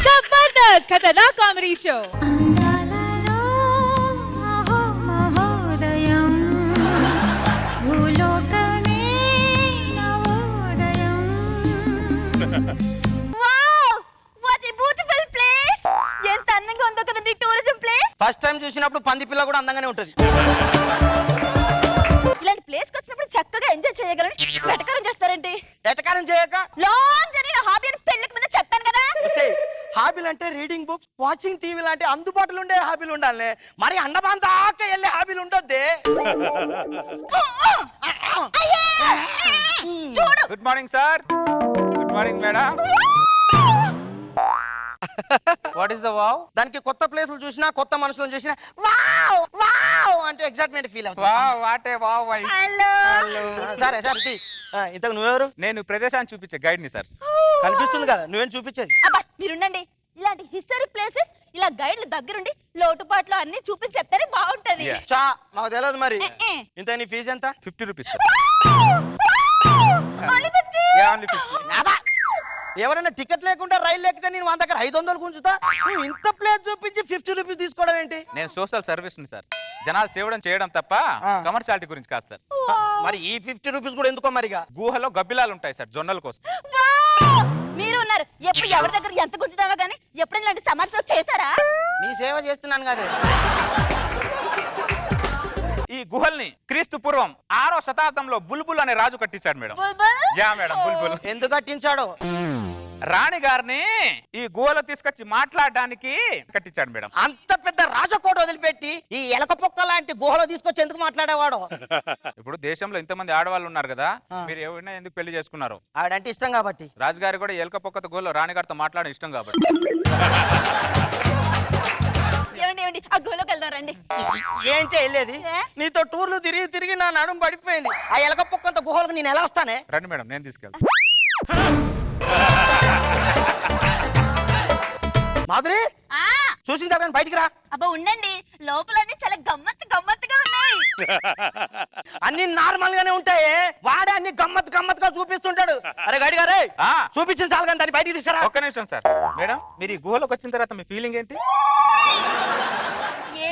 S5: Jabardasth Khatarnak comedy show. ఎంత అందంగా ఉందో కదండి టూరిజం ప్లేస్.
S3: ఫస్ట్ టైం చూసినప్పుడు పంది పిల్ల కూడా అందంగానే ఉంటది.
S5: ఇలాంటి ప్లేస్ కి వచ్చినప్పుడు చక్కగా ఎంజాయ్ చేయగలని వెటకారం చేస్తారేంటి?
S3: ఎటకారం చేయక
S5: లాంజ్ అని నా హాబీ అని పెళ్ళికి ముందు చెప్పాను కదా.
S3: హాబీలు అంటే రీడింగ్ బుక్స్, వాచింగ్ టీవీ లాంటి అందుబాటులో ఉండే హాబీలు ఉండాలి. మరి అండమాన్ దాకా వెళ్ళే హాబీలు ఉండొద్దే.
S5: చూడు.
S2: Good morning sir. Good morning madam. What is the wow?
S3: దానికి కొత్త ప్లేసులు చూసినా, కొత్త మనుషులను చూసినా వావ్ వావ్ అంటే ఎగ్జైట్మెంట్ ఫీల్ అవుతుంది.
S2: Wow what a wow.
S5: Hello.
S3: సరే సరే ఇంతకు నువ్వెవరు?
S2: నేను ప్రదేశాన్ని చూపించే గైడ్ ని సార్.
S3: కనిపిస్తుంది కదా, నువ్వేం చూపించేది?
S5: అబ్బా మీరుండండి. ఇలాంటి హిస్టరీ ప్లేసెస్ ఇలా గైడ్లు దగ్గరుండి లోటుపాట్లు అన్ని చూపించి చెప్తానే బాగుంటది.
S3: చా మాకు తెలియదు మరి.
S5: ఏ.
S3: ఇంత నీ ఫీజు ఎంత?
S2: 50 రూపీస్.
S5: Only 50.
S2: ఓన్లీ 50.
S3: నాబా, ఎవరైనా టికెట్ లేకుండా రైలు ఎక్కితే నేను మన దగ్గర 500 గుంజుతా. నువ్వు ఇంత ప్లేస్ చూపించి 50 రూపీస్ తీసుకోవడం ఏంటి?
S2: నేను సోషల్ సర్వీస్ ని సార్. జనాలు సేవడం చేయడం తప్ప కమర్షియాలిటీ గురించి కాదు సార్.
S3: మరి ఈ 50 రూపీస్ కూడా ఎందుకో మరిగా?
S2: గుహలో గబ్బిలాలు ఉంటాయి సార్, జొన్నల కోసం.
S5: మీరు ఉన్నారు. ఎప్పుడు ఎవరి దగ్గర ఎంత గుంజుతావా గానీ ఎప్పుడైనా ఇలాంటి సమస్యలు చేశారా?
S3: నీ సేవ చేస్తున్నాను కదా.
S2: ఈ గుహల్ని క్రీస్తు పూర్వం 6వ శతాబ్దంలో బుల్బుల్ అనే రాజు కట్టించాడు మేడం.
S5: బుల్బుల్?
S2: యా మేడం, బుల్బుల్.
S3: ఎందుకు కట్టించాడు?
S2: రాణి గారిని ఈ గుహలో తీసుకొచ్చి మాట్లాడడానికి కట్టించాడు మేడం.
S3: అంత పెద్ద రాజకోట వదిలిపెట్టి ఈ ఎలక పొక్క లాంటి గుహలో తీసుకొచ్చి ఎందుకు మాట్లాడేవాడు?
S2: ఇప్పుడు దేశంలో ఇంతమంది ఆడవాళ్ళు ఉన్నారు కదా, మీరు ఎవరైనా ఎందుకు పెళ్లి చేసుకున్నారు?
S3: ఆడంటే ఇష్టం కాబట్టి.
S2: రాజుగారి కూడా ఎలక పొక్కతో గుహలో రాణిగారితో మాట్లాడడం ఇష్టం కాబట్టి.
S5: ఏమండి ఏమండి ఆ గుహలోకి వెళ్దాం రండి.
S3: ఏంటి వెళ్ళేది? నీతో టూర్లు తిరిగి తిరిగి నా నడుము పడిపోయింది. ఆ ఎలక పొక్కంత గుహలకు నేను ఎలా వస్తానే?
S2: రండి మేడం, నేను తీసుకెళ్తా.
S3: మాధురి,
S5: ఆ
S3: చూసిన తర్వాత బయటికి రా.
S5: అబ్బా ఉండండి, లోపలన్నీ చాలా గమ్మత్తుగా ఉన్నాయి.
S3: అన్ని నార్మల్ గానే ఉంటాయి, వాడే అన్ని గమ్మత్తుగా చూపిస్తుంటాడు. అరే గడి గారే, చూపించిన చాలు కానీ దాన్ని బయటికి తీసుకురా.
S2: ఒక్క నిమిషం సార్. మేడం, మీరు ఈ గుహలోకి వచ్చిన తర్వాత మీ ఫీలింగ్ ఏంటి?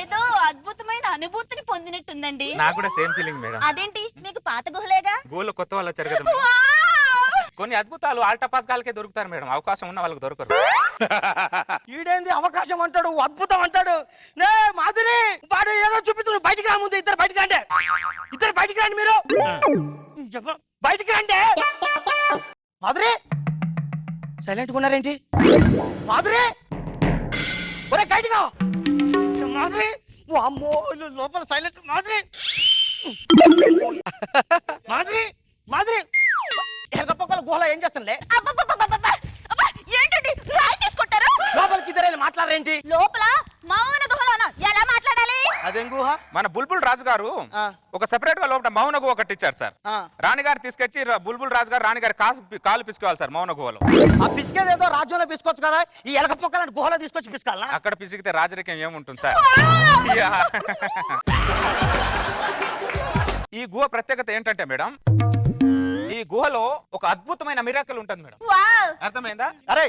S5: ఏదో అద్భుతమైన అనుభూతిని పొందినట్టుందండి.
S2: నాకు కూడా సేమ్ ఫీలింగ్ మేడం.
S5: అదేంటి మీకు పాత గుహలేగా?
S2: గుహలో కొత్త వాళ్ళు వచ్చారు కదా మేడం. కొన్ని అద్భుతాలు ఆల్టపాస్కాలకే దొరుకుతారు మేడం, అవకాశం ఉన్న వాళ్ళకి దొరకరు.
S3: ఈడేంది అవకాశం అంటాడు, అద్భుతం అంటాడు. నే మాధురి, వాడు ఏదో చూపిస్తున్నాడు. బయటికి రా ముందు. ఇద్దరు బయటికి రండి మీరు. బయటికి రండి. మాధురి, సైలెంట్గా ఉన్నారేంటి? మాధురి, ఒరే బయటిగా. మాధురి, అమ్మో లోపల సైలెంట్. మాధురి ఎగపక్కల గుహలో ఏం చేస్తుండే?
S5: ఏంటండి రాయి తీసుకుంటారు?
S3: లోపలికి ఇద్దరు మాట్లాడరేంటి?
S5: లోపల మౌన గుహలోనా? ఎలా మాట్లాడాలి?
S3: అదేం గుహ?
S2: మన బుల్బుల్ రాజు గారు ఒక సెపరేట్ గా లోపల మౌన గుహ కట్టించారు సార్. రాణిగారు తీసుకొచ్చి బుల్బుల్ రాజు గారు రాణిగారు కాలు పిసుకోవాలి సార్ మౌన గుహలో.
S3: ఆ పిసికేదేదో రాజ్యంలో పిసుకోవచ్చు కదా, ఈ ఎలక పొక్కలాంటి గుహలో తీసుకొచ్చి పిసుకాలా?
S2: అక్కడ పిసికితే రాజరికం ఏముంటుంది సార్. ఈ గుహ ప్రత్యేకత ఏంటంటే మేడం, ఈ గుహలో ఒక అద్భుతమైన మిరాకిల్ ఉంటుంది మేడం. అర్థమైందా?
S3: అరే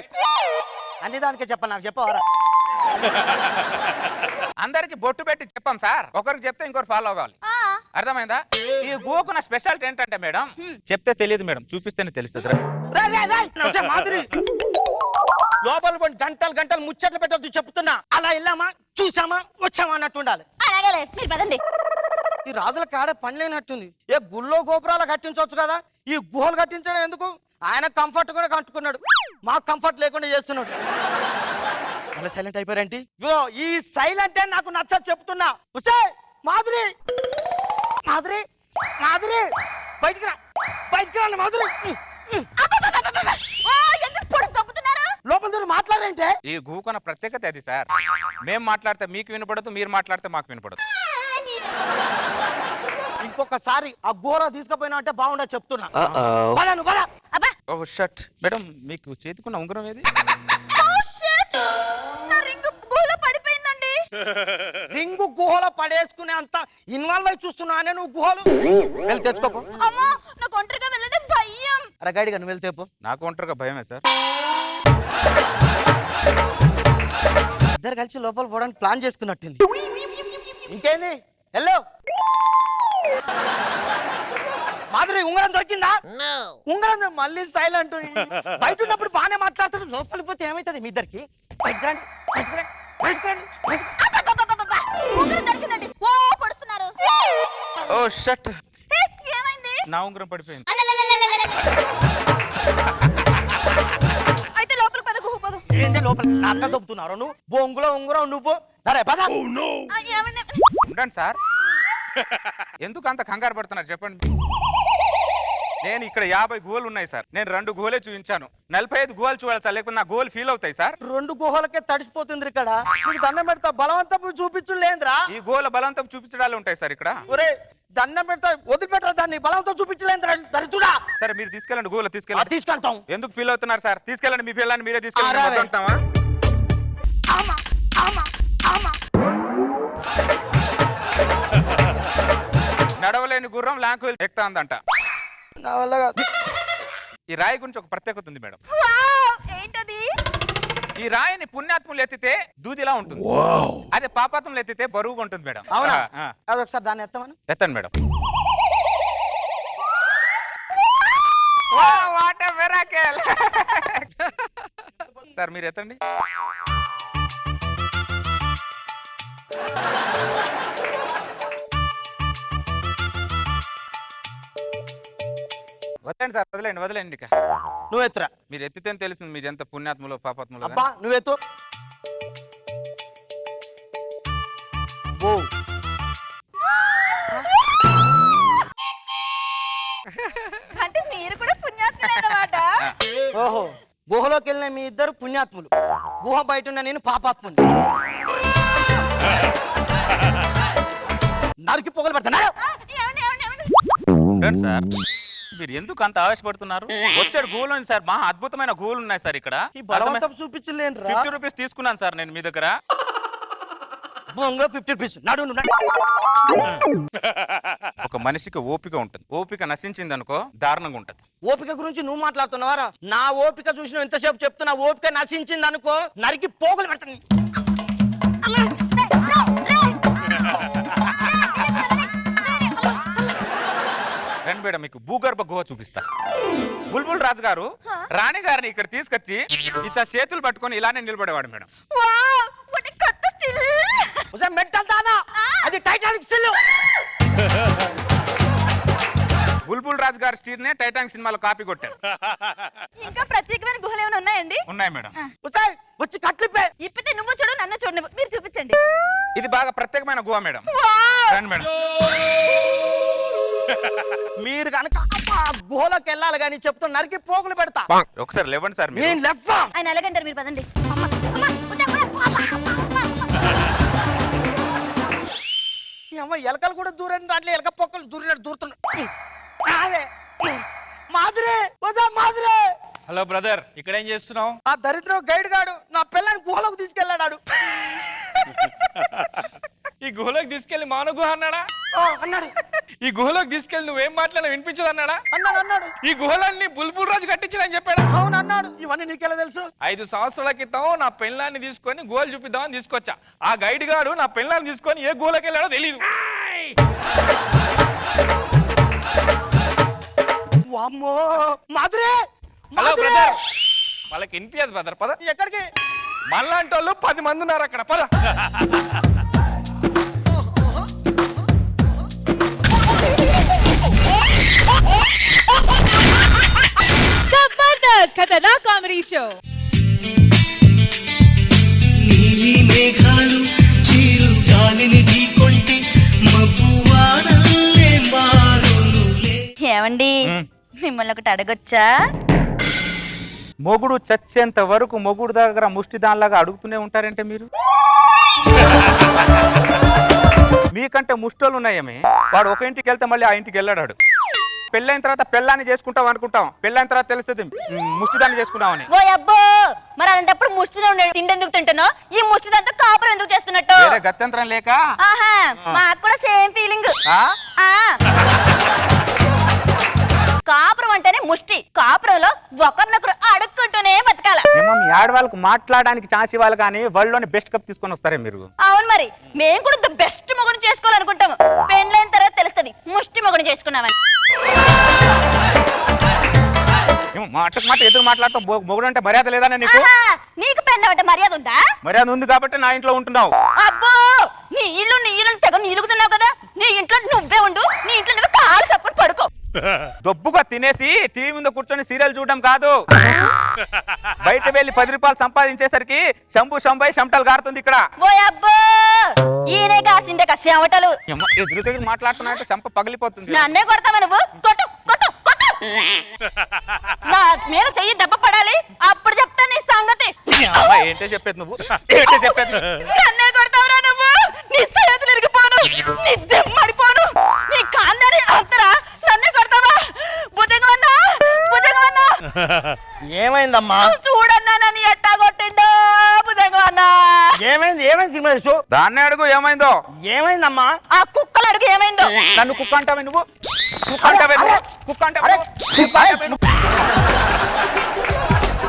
S3: అన్ని దానికే చెప్పాలి, నాకు చెప్పవరా?
S2: అందరికి బొట్టు పెట్టి చెప్పాం సార్, ఒకరికి చెప్తే ఇంకొకరు ఫాలో అవ్వాలి. అర్థమైందా? ఈ గుహకున్న స్పెషాలిటీ ఏంటంటే మేడం, చెప్తే తెలియదు మేడం, చూపిస్తేనే తెలుస్తుంది.
S3: మాధురి, లోపల గంటలు ముచ్చట్లు పెట్టద్దు చెప్తున్నా. అలా వెళ్ళామా, చూసామా, వచ్చామా అన్నట్టు ఉండాలి.
S5: అలాగే మీరు పదండి.
S3: ఈ రాజుల కాడ పని లేనట్టుంది. ఏ గుళ్ళో గోపురాలు కట్టించవచ్చు కదా, ఈ గుహలు కట్టించడం ఎందుకు? ఆయన కంఫర్ట్ కూడా కట్టుకున్నాడు, మాకు కంఫర్ట్ లేకుండా చేస్తున్నాడు. అలా సైలెంట్ అయిపోయారేంటి? ఈ సైలెంట్ నాకు నచ్చదు చెప్తున్నా. మాధురి బయటికి రా మాధురి.
S5: ఎందుకు పొడి తగ్గుతున్నారు?
S3: గూకుతారంటే
S2: ఈ గూకొన ప్రత్యేకత అది సార్. మేము మాట్లాడితే మీకు వినపడదు, మీరు మాట్లాడితే మాకు వినపడదు.
S3: ఇంకొకసారి ఆ గోర తీసుకుపోయినా అంటే బాగుండదు చెప్తున్నా. పద నువ్వు పద.
S5: అబ్బా
S2: ఓ షట్ మేడం, మీకు చేతికున్న ఉంగరం ఏది?
S5: నా రింగ్ గుహలో పడిపోయిందండి.
S3: రింగు గుహలో పడేసుకునే అంత ఇన్వాల్వ్ అయి చూస్తున్నానే నువ్వు గుహలు. వెళ్ళి తెచ్చుకోపో.
S5: అమ్మో నాకు ఒంటరిగా వెళ్ళడం భయం.
S3: అరే గైడ్గా నువ్వు వెళ్తే పో.
S2: నాకు ఒంటరిగా భయమే సార్.
S3: ఇద్దరు కలిసి లోపల పోవడానికి ప్లాన్ చేసుకున్నట్టుంది. ఇంకేంది హలో మాధురి, ఉంగరం దొరికిందా? ఉంగరం మళ్ళీ సైలెంట్. బయట ఉన్నప్పుడు బాగానే మాట్లాడుతాడు, లోపలికి పోతే ఏమైతుంది మీ ఇద్దరికి? బయటకు రండి, బయటకు రండి, బయటకు రండి, బయటకు.
S5: అబ్బబ్బబ్బబ్బబ్బ! ఉంగరం దొరికిందండి. ఓ పడుస్తున్నారు.
S2: ఓ షట్,
S5: హే, ఏమైంది?
S2: నా ఉంగరం పడిపోయింది.
S5: అయితే లోపలికి పద, గుహ పద.
S3: ఏంది లోపల నాన్న దొబ్బుతున్నారు నువ్వు? బొంగులో ఉంగరం నువ్వు. సరే పద.
S5: ఏమన్నా
S2: ఉండండి సార్, ఎందుకు అంత కంగారు పడుతున్నారు చెప్పండి. నేను ఇక్కడ 50 గుహలు ఉన్నాయి సార్. నేను 2 గుహలే చూపించాను. 45 గుహలు చూడాలి సార్, లేకపోతే నా గుహలు ఫీల్ అవుతాయి సార్.
S3: 2 గుహలకే తడిసిపోతుంది ఇక్కడ. నీకు దండం పెడతా, బలవంతపు చూపించలేదురా.
S2: ఈ గుహల బలవంతం చూపించడాలు ఉంటాయి సార్ ఇక్కడ.
S3: ఒరే దండం పెడతా, వదిలిపెట్టరా దాన్ని. బలవంతం చూపించలేదురా దరిద్రుడా.
S2: సరే మీరు తీసుకెళ్ళండి, గుహలు తీసుకెళ్ళండి.
S3: తీసుకెళ్తాం.
S2: ఎందుకు ఫీల్ అవుతున్నారు సార్? తీసుకెళ్ళండి, మీ పిల్లల్ని మీరే
S3: అరే.
S2: తీసుకెళ్ళండి. అంటావా?
S3: ఆమా ఆమా ఆమా.
S2: నడవలేని గుర్రం లాంకు ఎక్కుతా ఉందంట.
S3: నా వల్ల కాదు.
S2: ఈ రాయి గురించి ఒక ప్రత్యేకత ఉంది మేడం.
S5: వావ్! ఏంటది?
S2: ఈ రాయిని పుణ్యాత్ములు ఎత్తితే దూదిలా ఉంటుంది, అదే పాపాత్ములు ఎత్తితే బరువుగా ఉంటుంది మేడం.
S3: అవునా?
S2: ఆ,
S3: అదొకసారి దాన్ని ఎత్తమను.
S2: ఎత్తండి madam. What a miracle. Sir మీరు ఎత్తండి. వదలండి సార్, వదలండి వదలండి. ఇక
S3: నువ్వు ఎత్తురా.
S2: మీరు ఎత్తితేనే తెలుస్తుంది మీరు ఎంత పుణ్యాత్ములు పాపాత్ములు.
S3: అబ్బా నువ్వు ఎత్తు. ఓ
S5: అంటే మీరు కూడా పుణ్యాత్ములే అన్నమాట.
S3: ఓహో, గుహలోకి వెళ్ళిన మీ ఇద్దరు పుణ్యాత్ములు, గుహ బయట ఉన్న నేను పాపాత్ముని. నరికి పొగలు పెడతాను.
S5: ఏమండి, ఏమండి, ఏమండి?
S2: రండి సార్, మీరు ఎందుకు అంత ఆవేశపడుతున్నారు? వచ్చాడు గూలు ఉంది సార్, మహా అద్భుతమైన గూలు ఉన్నాయి సార్ ఇక్కడ.
S3: ఈ బలవంతం చూపించలేనురా.
S2: 50 రూపీస్ తీసుకున్నాను సార్ నేను మీ దగ్గర.
S3: Bongo 50 rupees. నడు నువ్వు.
S2: ఒక మనిషికి ఓపిక ఉంటుంది, ఓపిక నశించింది అనుకో దారుణంగా ఉంటది.
S3: ఓపిక గురించి నువ్వు మాట్లాడుతున్నావారా? నా ఓపిక చూసిన ఎంతసేపు చెప్తున్నా. ఓపిక నశించింది అనుకో నరికి పోగులు పెట్టండి.
S2: రండి మేడం, మీకు భూగర్భ గుహ చూపిస్తా. బుల్బుల్ రాజు గారు రాణి గారిని ఇక్కడ తీసుకొచ్చి ఇట్లా చేతులు పట్టుకొని ఇలానే నిలబడేవాడు మేడం.
S5: వావ్! వాట్ ఎ కొత్త స్టిల్.
S3: ఉసే మెంటల్ దానా, అది టైటానిక్ స్టిల్.
S2: బుల్బుల్ రాజు గారి స్టీర్ నే టైటానిక్ సినిమాలో కాపీ కొట్టారు.
S5: ఇంకా ప్రత్యేకమైన గుహలు ఏమైనా ఉన్నాయండి?
S2: ఉన్నాయి మేడం.
S3: ఉసే వచ్చి కట్లిపే.
S5: ఇప్పితే నువ్వు చూడు, నన్ను చూడండి. మీరు చూపించండి.
S2: ఇది బాగా ప్రత్యేకమైన గుహ మేడం.
S5: వావ్!
S2: రండి మేడం.
S3: మీరు కనుక గుహలోకి వెళ్ళాలి కానీ చెప్తున్నా నరికి పోగులు పెడతా.
S2: ఒకసారి లేవండి సార్ మీరు.
S3: నేను లెఫ్ట్.
S5: ఆయన ఎలాగంటారు, మీరు పదండి. అమ్మ, అమ్మ, వద్దా, వద్దా.
S3: ఈ అమ్మ ఎలకలు కూడా దూరం, దాంట్లో ఎలక పొక్కలు దూరినట్టు దూరుతున్నాయి. మాదిరే వదా మాదిరే.
S10: హలో బ్రదర్, ఇక్కడ ఏం చేస్తున్నావు?
S3: ఆ దరిద్రం గైడ్ గాడు నా పిల్లని గుహలోకి తీసుకెళ్ళాడు.
S10: ఈ గుహలోకి తీసుకెళ్లి మానవ గుహ అన్నాడా?
S3: అన్నాడు.
S10: ఈ గుహలోకి తీసుకెళ్లి నువ్వేం మాట్లాడినా వినిపించదు అన్నాడా?
S3: అన్నాడు అన్నాడు.
S10: ఈ గుహలన్నీ బుల్బుల్ రాజు కట్టించని చెప్పాడా?
S3: అవును అన్నాడు. ఇవన్నీ నీకెలా తెలుసు?
S10: 5 సంవత్సరాల క్రితం నా పెళ్ళాన్ని తీసుకొని గుహలు చూపిద్దామని తీసుకొచ్చా. ఆ గైడ్ గాడు నా పెళ్ళాన్ని తీసుకొని ఏ గుహలోకి వెళ్ళాడో తెలియదు.
S3: వామ్మో మాదిరే.
S10: హలో బ్రదర్, వాళ్ళకి వినిపించదు బ్రదర్. పద.
S3: ఎక్కడికి?
S10: మళ్ళాంటి వాళ్ళు 10 మంది ఉన్నారు అక్కడ. పద.
S1: జబర్దస్త్ ఖతర్నాక్ కామెడీ షో.
S11: నీలి మేఘాలు చీరు గాలిని ఢీకొంటే మబ్బువానల్లే మారునులే.
S5: ఏమండి, మిమ్మల్ని ఒకటి అడగొచ్చా?
S2: మొగుడు చచ్చేంత వరకు మొగుడు దగ్గర ముష్టి దానిలాగా అడుగుతూనే ఉంటారంటే మీరు మీకంటే ముష్టోళ్ళు ఉన్నాయేమే. వాడు ఒక ఇంటికి వెళ్తే మళ్ళీ ఆ ఇంటికి వెళ్ళాడు. పెళ్ళైన తర్వాత పెళ్ళాన్ని చేసుకుంటాం అనుకుంటాం, పెళ్ళైన తర్వాత తెలుస్తుంది ముష్టిదాన్ని చేసుకుంటామని.
S5: ఓ అబ్బో, మరి అలాంటప్పుడు ముష్టిలో తిండి ఎందుకు తింటున్నావు? ఈ ముష్టిదంతా కాపురం ఎందుకు చేస్తున్నట్టు?
S2: వేరే గత్యంతరం లేక.
S5: ఆహా, మాకు కూడా సేమ్ ఫీలింగ్. కాపురం అంటేనే ముష్టి. కాపురంలో ఒకరినొకరు అడుక్కుంటూనే బతకాల.
S2: ఏమో మీ ఆడవాళ్ళకు మాట్లాడడానికి ఛాన్స్ ఇవ్వాలి కానీ వాళ్ళలోని బెస్ట్ కప్ తీసుకొని వస్తారే మీరు.
S5: అవును, మరి మేము కూడా ద బెస్ట్ మొగుడు చేసుకోవాలనుకుంటాము. పెళ్ళైన తర్వాత తెలుస్తుంది ముష్టి మొగుడు చేసుకున్నామని.
S2: మాటకు మాట ఎదురు మాట్లాడతాం. మొగుడు అంటే మర్యాద లేదనే నీకు?
S5: నీకు పెళ్ళ అంటే మర్యాద ఉందా?
S2: మర్యాద ఉంది కాబట్టి నా ఇంట్లో ఉంటున్నావు.
S5: అబ్బో, నీ ఇల్లు తెగ నీలుగుతున్నావు కదా. నీ ఇంట్లో నువ్వే ఉండు, నీ ఇంట్లో నువ్వు కాలు సపోర్ట్ పడుకో.
S2: దొబ్బుగా తినేసి టీవీ ముందు కూర్చొని సీరియల్ చూడడం కాదు. బయట వెళ్ళి 10 రూపాయలు సంపాదించేసరికి శంభై చెమటలు గారుతుంది ఇక్కడ.
S5: ఓ అబ్బో, ఈయనే కాసిండే చెమటలు.
S2: ఎదురు మాట్లాడుతున్నట్టు చెంప పగిలిపోతుంది.
S5: నన్నే కొడతావా నువ్వు? కొట్టు కొట్టు కొట్టు. నా మీద చెయ్యి దెబ్బ పడాలి, అప్పుడు చెప్తా నీ సంగతి.
S2: ఏంటో చెప్పేది నువ్వు? ఏంటో చెప్పేది?
S5: నన్నే కొడతావురా నువ్వు? నీ చేతులు ఇరిగిపోను, నీ జమ్మడిపోను, నీ కాందారి అంతరా నన్నే కొడతావా? భుజంగమన్నా, భుజంగమన్నా.
S3: ఏమైందమ్మా?
S5: చూడన్నా నన్ను ఎట్టా కొట్టిండో భుజంగమన్నా.
S3: ఏమైంది?
S2: దాన్ని అడుగు ఏమైందో.
S3: ఏమైందమ్మా?
S5: ఆ కుక్కలు అడుగు ఏమైందో.
S2: నన్ను కుక్క అంటావే నువ్వు? కుక్క అంటావే నువ్వు? కుక్క అంటావే నువ్వు?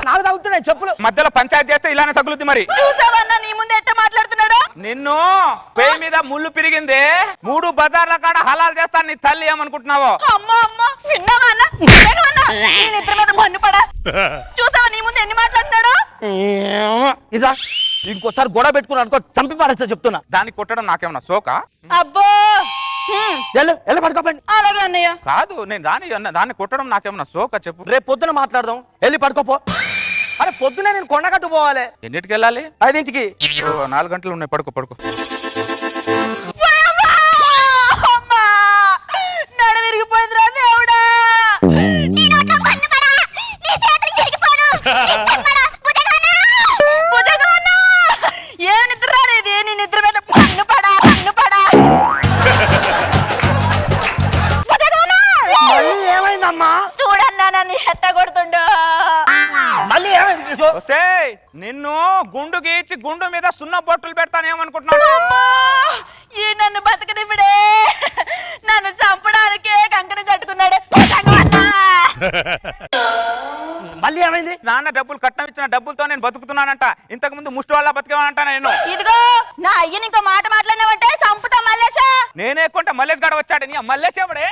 S3: నాకు తగ్గుతున్నాయి చెప్పులు.
S2: మధ్యలో పంచాయతీ చేస్తే ఇలానే తగులుద్ది మరి.
S5: చూసావన్నా నీ ముందు ఎట్ట మాట్లాడుతున్నాడు?
S2: నిన్ను పేరు మీద ముళ్ళు పిరిగిందే 3 బజార్ల కాడ హలాల్ చేస్తాను. నీ తల్లి ఏమనుకుంటున్నావో?
S5: అమ్మా అమ్మా, విన్నావా అన్న? నీ నిద్ర మీద మన్ను పడా. చూసావా నీ ముందు ఎన్ని మాట్లాడుతున్నాడు?
S3: ఇదా ఇంకోసారి గొడవ పెట్టుకున్నా అనుకో, చంపి పారేస్తా చెప్తున్నా.
S2: దాన్ని కొట్టడం నాకేమన్నా సోకా?
S5: అబ్బో,
S3: పడుకోపండి.
S5: అలాగే అన్నయ్య.
S2: కాదు, నేను దాన్ని కొట్టడం నాకేమన్నా సోకా చెప్పు.
S3: రేపు పొద్దున మాట్లాడదాం. వెళ్ళి పడుకోపో. అరే పొద్దునే నేను కొండగట్టు పోవాలి.
S2: ఎన్నింటికి వెళ్ళాలి?
S3: 5ంటికి.
S2: 4 గంటలు ఉన్నాయి. పడుకో పడుకో.
S5: నడు విరిగిపోయిందిరా దేవుడా. ఏ నిద్ర రాలేదు? నీ నిద్ర మీద పన్ను పడా, పన్ను పడా.
S3: మళ్ళీ ఏమైందమ్మా?
S5: చూడన్నా నన్ను ఎట్ట కొడుతుండో.
S3: మళ్ళీ ఏమైంది?
S2: నిన్ను గుండు గీచి గుండు మీద సున్న బొట్టులు పెడతాను ఏమనుకుంటున్నాను?
S5: ఈ నన్ను బతకనిప్పుడే నన్ను చంపడానికే కంకణం కట్టుకున్నాడే.
S3: మళ్ళీ ఏమైంది?
S2: నాన్న డబ్బులు కట్నం ఇచ్చిన డబ్బులతో నేను బతుకుతున్నానంట. ఇంతకు ముందు ముష్టి వాళ్ళ బతికేవానంట నేను.
S5: ఇదిగో నా అయ్యని ఇంకో మాట మాట్లాడినావంటే చంపుతా మల్లేష.
S2: నేనే కొంట మల్లేష్ గడ వచ్చాడు. నీ మల్లేష్ ఎవడే?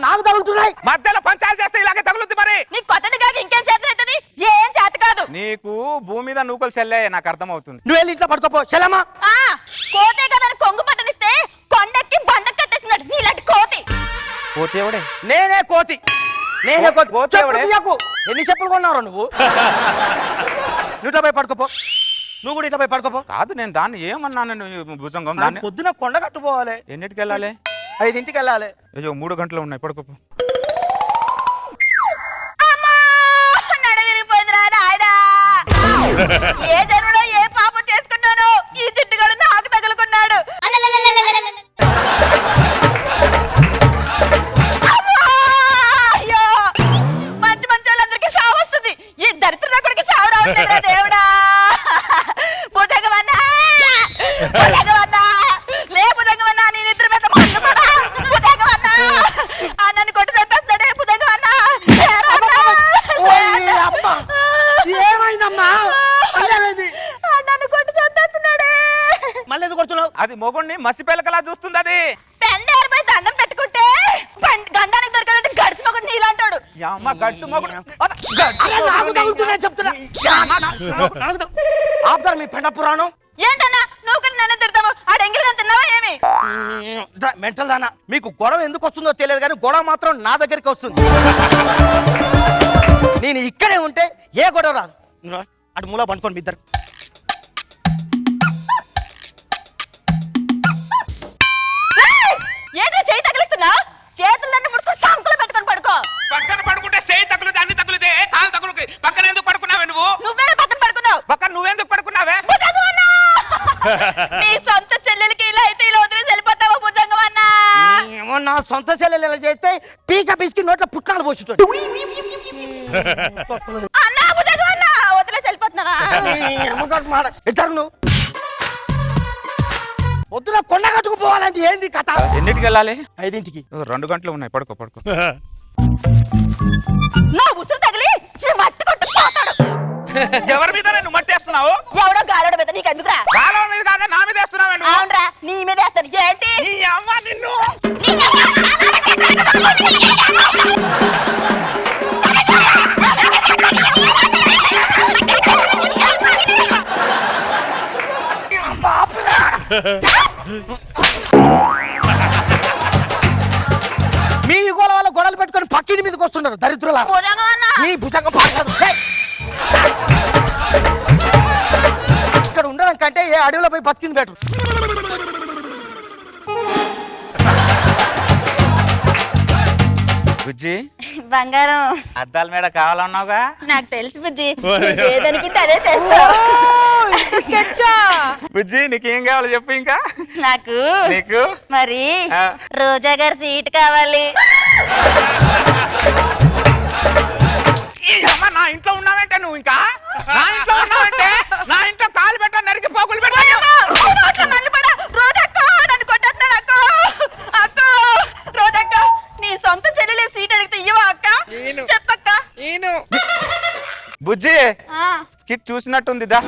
S3: నాకు తగులుతున్నాయి.
S2: మధ్యలో పంచాయతీ చేస్తే ఇలాగే తగులుద్ది మరి.
S5: నీ కొట్టని కాక ఇంకేం చేతనవుతుంది? ఏం చేత కాదు.
S2: నీకు భూమి మీద నూకలు చెల్లే నాకు అర్థమవుతుంది.
S3: నువ్వు వెళ్ళి ఇంట్లో పడుకోపో. చెల్లమ్మా,
S5: కోతే కదా కొంగు పట్టనిస్తే కొండెక్కి బండ కట్టేస్తున్నాడు నీలాంటి కోతి.
S2: కోతి ఎవడే?
S3: నేనే కోతి. నేనే కోతి.
S2: కోతి
S3: చెప్పు
S2: ఎవడే?
S3: తీయకు. ఎన్ని చెప్పులు కొన్నావు నువ్వు? నువ్వు పోయి పడుకోపో. నువ్వు కూడా ఇట్లా పోయి పడుకోపో.
S2: కాదు, నేను దాన్ని ఏమన్నాను? భుజంగం దాన్ని
S3: పొద్దున కొండగట్టు పోవాలి.
S2: ఎన్నిటికి వెళ్ళాలి?
S3: 5ంటికి వెళ్ళాలి.
S2: అయ్యో 3 గంటలు ఉన్నాయి. పడుకోపో.
S5: నడ విరిగిపోయిందిరా నాయనా. ఏ జన్మలో ఏ పాపం చేసుకున్నాను? ఈ జిట్టుగాడు నాకు తగులుకున్నాడు. అయ్యో, మంచి వాళ్ళందరికీ సావు వస్తుంది. ఈ దరిద్ర కొడుకు సావు రావట్లేదురా దేవుడా. భుజంగమన్నా, భుజంగమన్నా, లే భుజంగమన్నా, నీ నిద్ర మీద మన్ను పడా. భుజంగమన్నా, నన్ను కొట్టి చంపేస్తాడే. భుజంగమన్నా,
S3: ఏమైందమ్మా?
S5: నన్ను కొట్టి చంపేస్తున్నాడే.
S3: మళ్ళీ ఎందుకు కొడుతున్నావు?
S2: అది మొగుడిని మసిపెలకలా చూస్తుంది. అది
S5: పెండేరుపై దండం పెట్టుకుంటే గండానికి దొరకాలంటే గడిచి మొగుడు నీలాంటాడు.
S2: అమ్మ గడుచు మొగుడు.
S3: నాకు తగులుతున్నాయి చెప్తున్నా. ఆపుతారు మీ పెండ పురాణం.
S5: ఏంటన్నా నువ్వు కూడా నన్ను తిడతావు? ఆ డెంగిల్ తిన్నావా ఏమి?
S3: మెంటల్ దానా, మీకు గొడవ ఎందుకు వస్తుందో తెలియదు కానీ గొడవ మాత్రం నా దగ్గరికి వస్తుంది. నేను ఇక్కడే ఉంటే ఏ గొడవ రాదు. అటు మూల పండుకోండి ఇద్దరు.
S5: ఏంటో చేయి తగిలిస్తున్నా? చేతులు నన్ను ముడుచుకొని నీ సొంత చెల్లెలకి ఇలా అయితే ఇలా వదిలేసి వెళ్ళిపోతావా భుజంగం అన్న?
S3: ఏమో నా సొంత చెల్లెలు ఇలా చేస్తే పీక పిసికి నోట్లో పుట్నాలు పోసుతాడు.
S5: అన్న భుజంగం అన్న వదిలేసి వెళ్ళిపోతున్నావా?
S3: ఇద్దరు నువ్వు పొద్దున కొండ కట్టుకుపోవాలంటే ఏంది కథ?
S2: ఎన్నిటికి వెళ్ళాలి?
S3: 5ంటికి.
S2: 2 గంటలు ఉన్నాయి, పడుకో పడుకో.
S5: నా ఉసురు తగిలి ఈ మట్టి కొట్టు పోతాడు.
S2: ఎవరి మీద నువ్వు మట్టేస్తున్నావు?
S5: ఎవడో గాలోడ మీద నీకు ఎందుకురా?
S2: కాలం మీద కాదు, నా మీద వేస్తున్నావు.
S5: అవునరా, నీ మీద వేస్తాను. ఏంటి
S2: నీ అమ్మ నిన్ను.
S3: మీ గోల వల్ల గొడవలు పెట్టుకొని పక్కింటి మీదకి వస్తున్నారు దరిద్రుల.
S5: భుజంగం అన్న
S3: నీ భుజంగం పాడదు. ఇక్కడ ఉండడం కంటే ఏ అడవిలో పోయి బతికింది బెటర్.
S2: బుజ్జి,
S5: బంగారం
S2: అద్దాల మేడ కావాలన్నావుగా?
S5: నాకు తెలుసు బుజ్జి, ఏదనుకుంటే అదే చేస్తావు.
S2: బుజ్జి, నీకేం కావాలో చెప్పు. ఇంకా
S5: నాకు
S2: నీకు
S5: మరి
S2: ఆ.
S5: రోజా గారి సీట్ కావాలి.
S2: ఈ అమ్మ, నా ఇంట్లో ఉన్నావంటే నువ్వు ఇంకా నా ఇంట్లో ఉన్నావంటే నా ఇంట్లో కాలు పెట్ట నరికి పోగులు పెట్ట.
S5: రోజక్క నన్ను కొట్టేస్తాను అక్క. అక్క రోజక్క, నీ సొంత చెల్లెలే సీట్ అడిగితే ఇవ్వవా అక్క? చెప్పక్క.
S1: నేను
S2: బుజ్జి, స్కిట్ చూసినట్టుంది దా.